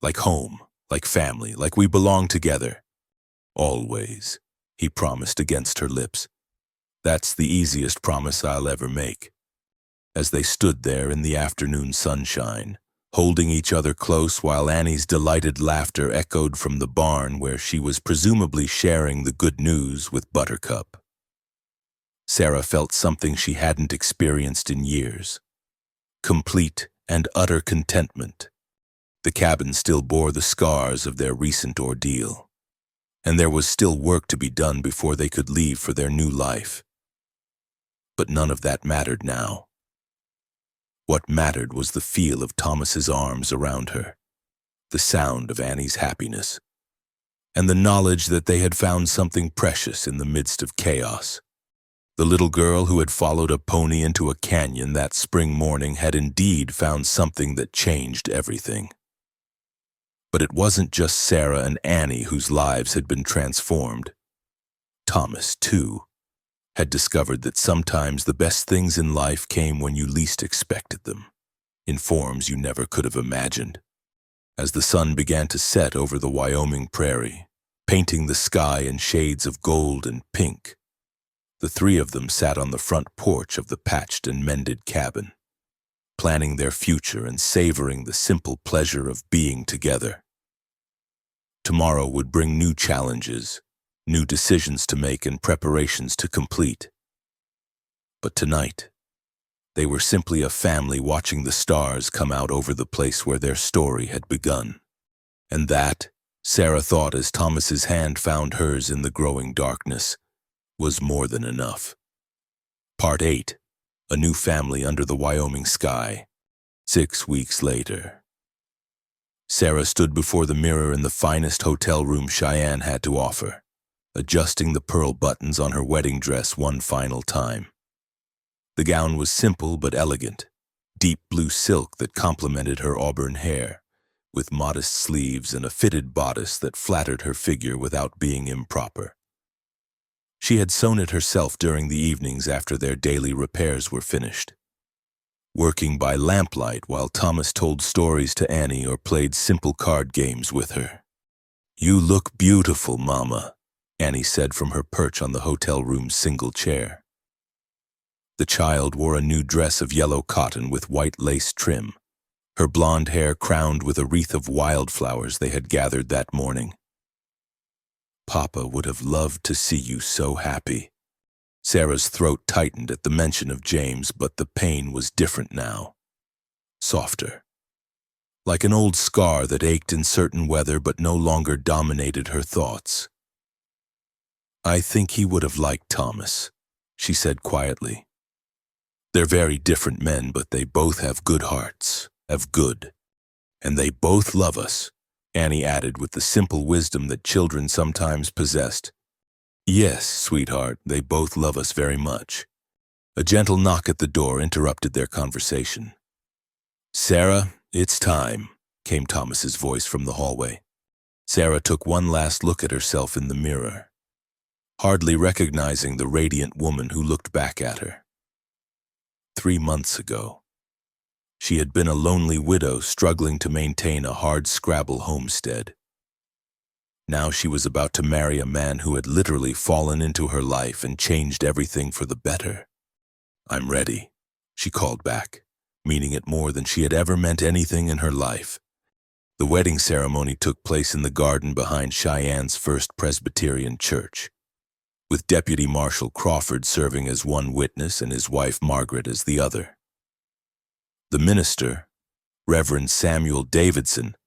[SPEAKER 1] Like home, like family, like we belong together. Always, he promised against her lips. That's the easiest promise I'll ever make. As they stood there in the afternoon sunshine, holding each other close while Annie's delighted laughter echoed from the barn where she was presumably sharing the good news with Buttercup. Sarah felt something she hadn't experienced in years. Complete and utter contentment. The cabin still bore the scars of their recent ordeal, and there was still work to be done before they could leave for their new life. But none of that mattered now. What mattered was the feel of Thomas's arms around her, the sound of Annie's happiness, and the knowledge that they had found something precious in the midst of chaos. The little girl who had followed a pony into a canyon that spring morning had indeed found something that changed everything. But it wasn't just Sarah and Annie whose lives had been transformed. Thomas, too, had discovered that sometimes the best things in life came when you least expected them, in forms you never could have imagined. As the sun began to set over the Wyoming prairie, painting the sky in shades of gold and pink, the three of them sat on the front porch of the patched and mended cabin, planning their future and savoring the simple pleasure of being together. Tomorrow would bring new challenges, new decisions to make and preparations to complete. But tonight, they were simply a family watching the stars come out over the place where their story had begun. And that, Sarah thought as Thomas's hand found hers in the growing darkness, was more than enough. Part 8. A New Family Under the Wyoming Sky. 6 weeks later. Sarah stood before the mirror in the finest hotel room Cheyenne had to offer, adjusting the pearl buttons on her wedding dress one final time. The gown was simple but elegant, deep blue silk that complemented her auburn hair, with modest sleeves and a fitted bodice that flattered her figure without being improper. She had sewn it herself during the evenings after their daily repairs were finished, working by lamplight while Thomas told stories to Annie or played simple card games with her. "You look beautiful, Mama," Annie said from her perch on the hotel room's single chair. The child wore a new dress of yellow cotton with white lace trim, her blonde hair crowned with a wreath of wildflowers they had gathered that morning. "Papa would have loved to see you so happy." Sarah's throat tightened at the mention of James, but the pain was different now. Softer. Like an old scar that ached in certain weather but no longer dominated her thoughts. "I think he would have liked Thomas," she said quietly. "They're very different men, but they both have good hearts, have good. And they both love us," Annie added with the simple wisdom that children sometimes possessed. "Yes, sweetheart, they both love us very much." A gentle knock at the door interrupted their conversation. "Sarah, it's time," came Thomas's voice from the hallway. Sarah took one last look at herself in the mirror, hardly recognizing the radiant woman who looked back at her. 3 months ago, she had been a lonely widow struggling to maintain a hard-scrabble homestead. Now she was about to marry a man who had literally fallen into her life and changed everything for the better. "I'm ready," she called back, meaning it more than she had ever meant anything in her life. The wedding ceremony took place in the garden behind Cheyenne's First Presbyterian Church, with Deputy Marshal Crawford serving as one witness and his wife Margaret as the other. The minister, Reverend Samuel Davidson,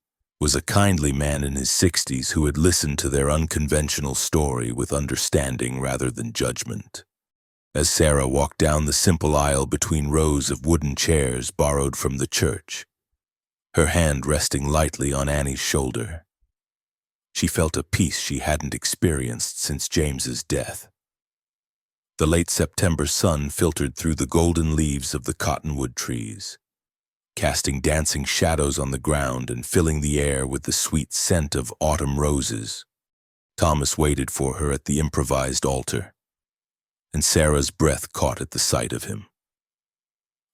[SPEAKER 1] was a kindly man in his 60s who had listened to their unconventional story with understanding rather than judgment. As Sarah walked down the simple aisle between rows of wooden chairs borrowed from the church, her hand resting lightly on Annie's shoulder, she felt a peace she hadn't experienced since James's death. The late September sun filtered through the golden leaves of the cottonwood trees, casting dancing shadows on the ground and filling the air with the sweet scent of autumn roses. Thomas waited for her at the improvised altar, and Sarah's breath caught at the sight of him.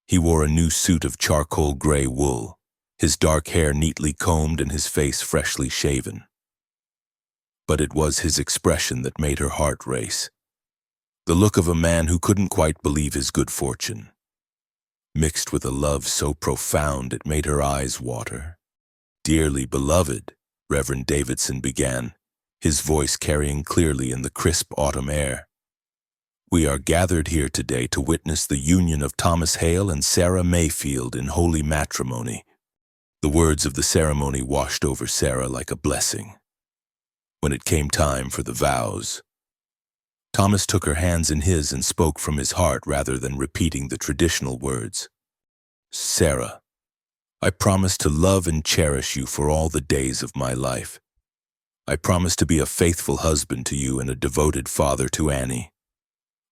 [SPEAKER 1] He wore a new suit of charcoal gray wool, his dark hair neatly combed and his face freshly shaven. But it was his expression that made her heart race, the look of a man who couldn't quite believe his good fortune, mixed with a love so profound it made her eyes water. "Dearly beloved," Reverend Davidson began, his voice carrying clearly in the crisp autumn air, "we are gathered here today to witness the union of Thomas Hale and Sarah Mayfield in holy matrimony." The words of the ceremony washed over Sarah like a blessing. When it came time for the vows, Thomas took her hands in his and spoke from his heart rather than repeating the traditional words. "Sarah, I promise to love and cherish you for all the days of my life. I promise to be a faithful husband to you and a devoted father to Annie.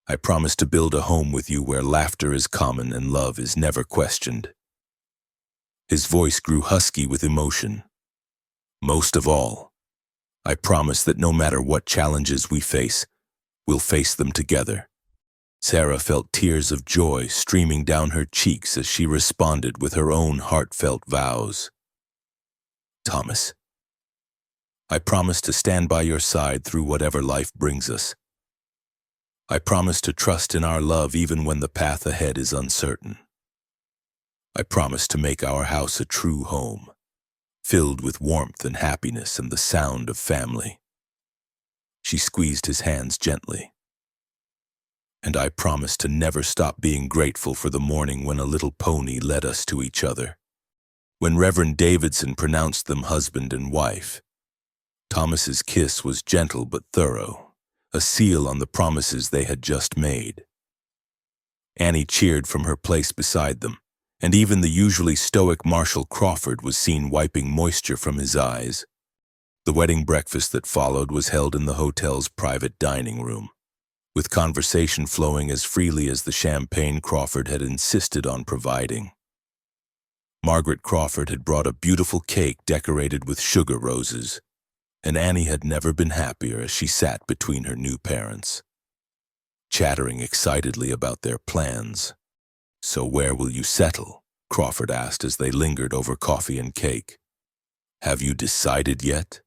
[SPEAKER 1] I promise to build a home with you where laughter is common and love is never questioned." His voice grew husky with emotion. Most of all, I promise that no matter what challenges we face, we'll face them together. Sarah felt tears of joy streaming down her cheeks as she responded with her own heartfelt vows. Thomas, I promise to stand by your side through whatever life brings us. I promise to trust in our love even when the path ahead is uncertain. I promise to make our house a true home, filled with warmth and happiness and the sound of family. She squeezed his hands gently. And I promise to never stop being grateful for the morning when a little pony led us to each other. When Reverend Davidson pronounced them husband and wife, Thomas's kiss was gentle but thorough, a seal on the promises they had just made. Annie cheered from her place beside them, and even the usually stoic Marshall Crawford was seen wiping moisture from his eyes. The wedding breakfast that followed was held in the hotel's private dining room, with conversation flowing as freely as the champagne Crawford had insisted on providing. Margaret Crawford had brought a beautiful cake decorated with sugar roses, and Annie had never been happier as she sat between her new parents, chattering excitedly about their plans. "So where will you settle?" Crawford asked as they lingered over coffee and cake. "Have you decided yet?"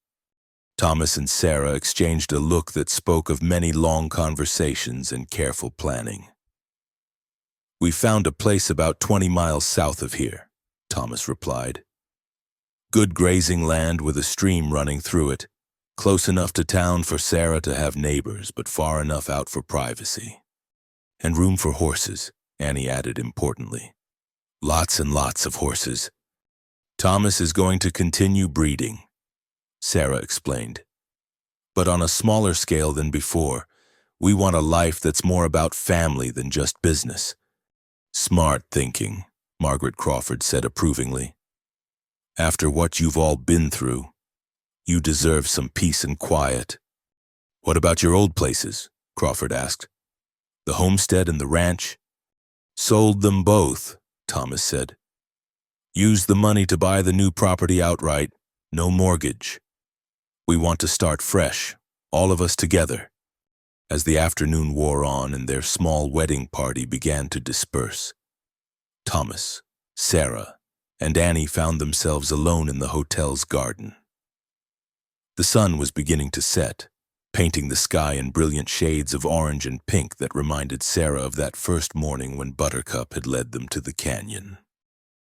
[SPEAKER 1] Thomas and Sarah exchanged a look that spoke of many long conversations and careful planning. "We found a place about 20 miles south of here," Thomas replied. "Good grazing land with a stream running through it, close enough to town for Sarah to have neighbors, but far enough out for privacy. And room for horses," Annie added importantly. "Lots and lots of horses. Thomas is going to continue breeding," Sarah explained. "But on a smaller scale than before, we want a life that's more about family than just business." "Smart thinking," Margaret Crawford said approvingly. "After what you've all been through, you deserve some peace and quiet." "What about your old places?" Crawford asked. "The homestead and the ranch?" "Sold them both," Thomas said. "Used the money to buy the new property outright, no mortgage. We want to start fresh, all of us together." As the afternoon wore on and their small wedding party began to disperse, Thomas, Sarah, and Annie found themselves alone in the hotel's garden. The sun was beginning to set, painting the sky in brilliant shades of orange and pink that reminded Sarah of that first morning when Buttercup had led them to the canyon.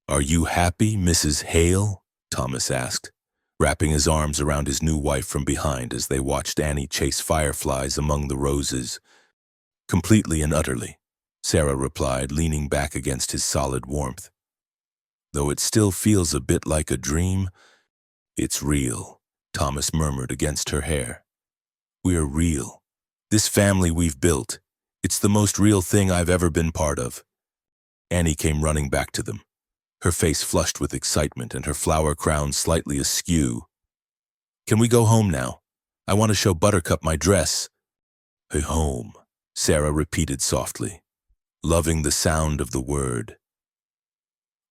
[SPEAKER 1] "Are you happy, Mrs. Hale?" Thomas asked, wrapping his arms around his new wife from behind as they watched Annie chase fireflies among the roses. "Completely and utterly," Sarah replied, leaning back against his solid warmth. "Though it still feels a bit like a dream." "It's real," Thomas murmured against her hair. "We're real. This family we've built, it's the most real thing I've ever been part of." Annie came running back to them, her face flushed with excitement and her flower crown slightly askew. "Can we go home now? I want to show Buttercup my dress." "Home," Sarah repeated softly, loving the sound of the word.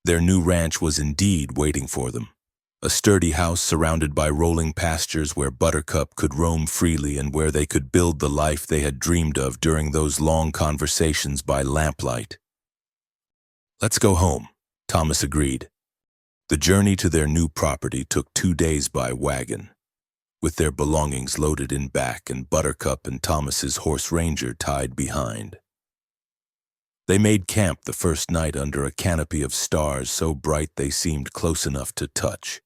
[SPEAKER 1] Their new ranch was indeed waiting for them, a sturdy house surrounded by rolling pastures where Buttercup could roam freely and where they could build the life they had dreamed of during those long conversations by lamplight. "Let's go home," Thomas agreed. The journey to their new property took 2 days by wagon, with their belongings loaded in back and Buttercup and Thomas's horse Ranger tied behind. They made camp the first night under a canopy of stars so bright they seemed close enough to touch,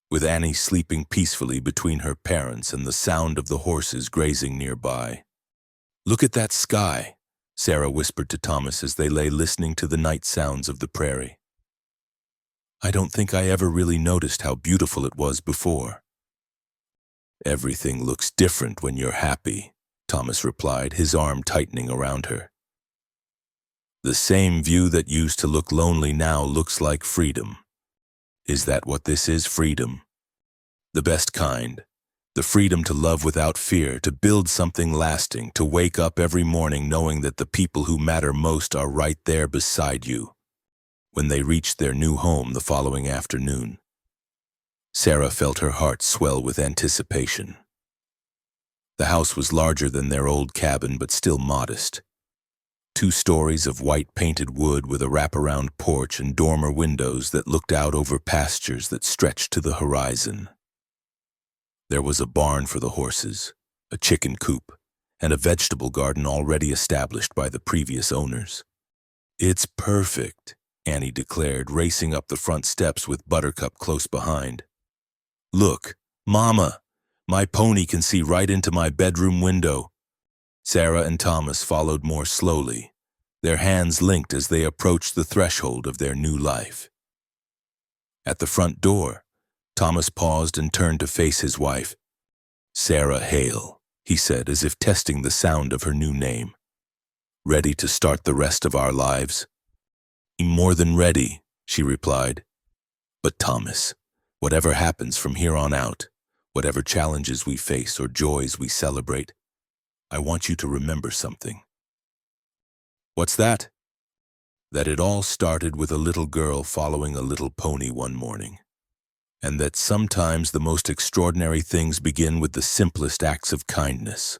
[SPEAKER 1] with Annie sleeping peacefully between her parents and the sound of the horses grazing nearby. "Look at that sky," Sarah whispered to Thomas as they lay listening to the night sounds of the prairie. "I don't think I ever really noticed how beautiful it was before." "Everything looks different when you're happy," Thomas replied, his arm tightening around her. "The same view that used to look lonely now looks like freedom. Is that what this is, freedom? The best kind. The freedom to love without fear, to build something lasting, to wake up every morning knowing that the people who matter most are right there beside you." When they reached their new home the following afternoon, Sarah felt her heart swell with anticipation. The house was larger than their old cabin, but still modest. 2 stories of white painted wood with a wraparound porch and dormer windows that looked out over pastures that stretched to the horizon. There was a barn for the horses, a chicken coop, and a vegetable garden already established by the previous owners. "It's perfect," Annie declared, racing up the front steps with Buttercup close behind. "Look, Mama, my pony can see right into my bedroom window." Sarah and Thomas followed more slowly, their hands linked as they approached the threshold of their new life. At the front door, Thomas paused and turned to face his wife. "Sarah Hale," he said, as if testing the sound of her new name. "Ready to start the rest of our lives?" "More than ready," she replied. "But Thomas, whatever happens from here on out, whatever challenges we face or joys we celebrate, I want you to remember something." "What's that?" "That it all started with a little girl following a little pony one morning, and that sometimes the most extraordinary things begin with the simplest acts of kindness."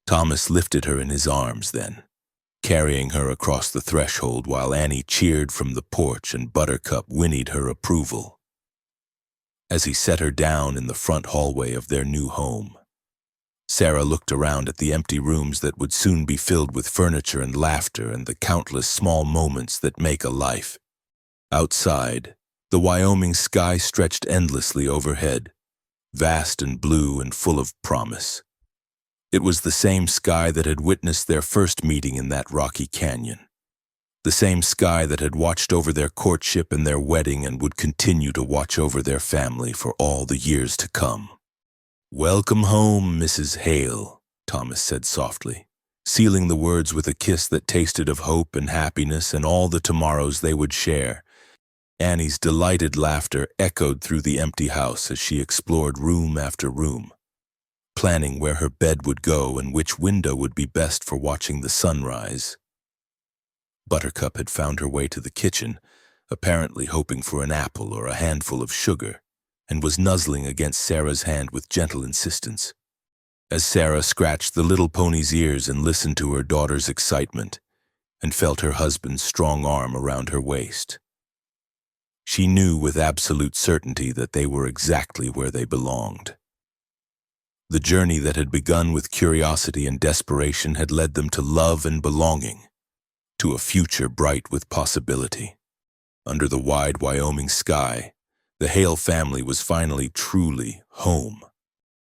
[SPEAKER 1] Thomas lifted her in his arms then, carrying her across the threshold while Annie cheered from the porch and Buttercup whinnied her approval. As he set her down in the front hallway of their new home, Sarah looked around at the empty rooms that would soon be filled with furniture and laughter and the countless small moments that make a life. Outside, the Wyoming sky stretched endlessly overhead, vast and blue and full of promise. It was the same sky that had witnessed their first meeting in that rocky canyon, the same sky that had watched over their courtship and their wedding and would continue to watch over their family for all the years to come. "Welcome home, Mrs. Hale," Thomas said softly, sealing the words with a kiss that tasted of hope and happiness and all the tomorrows they would share. Annie's delighted laughter echoed through the empty house as she explored room after room, planning where her bed would go and which window would be best for watching the sunrise. Buttercup had found her way to the kitchen, apparently hoping for an apple or a handful of sugar, and was nuzzling against Sarah's hand with gentle insistence. As Sarah scratched the little pony's ears and listened to her daughter's excitement, and felt her husband's strong arm around her waist, she knew with absolute certainty that they were exactly where they belonged. The journey that had begun with curiosity and desperation had led them to love and belonging, to a future bright with possibility. Under the wide Wyoming sky, the Hale family was finally truly home.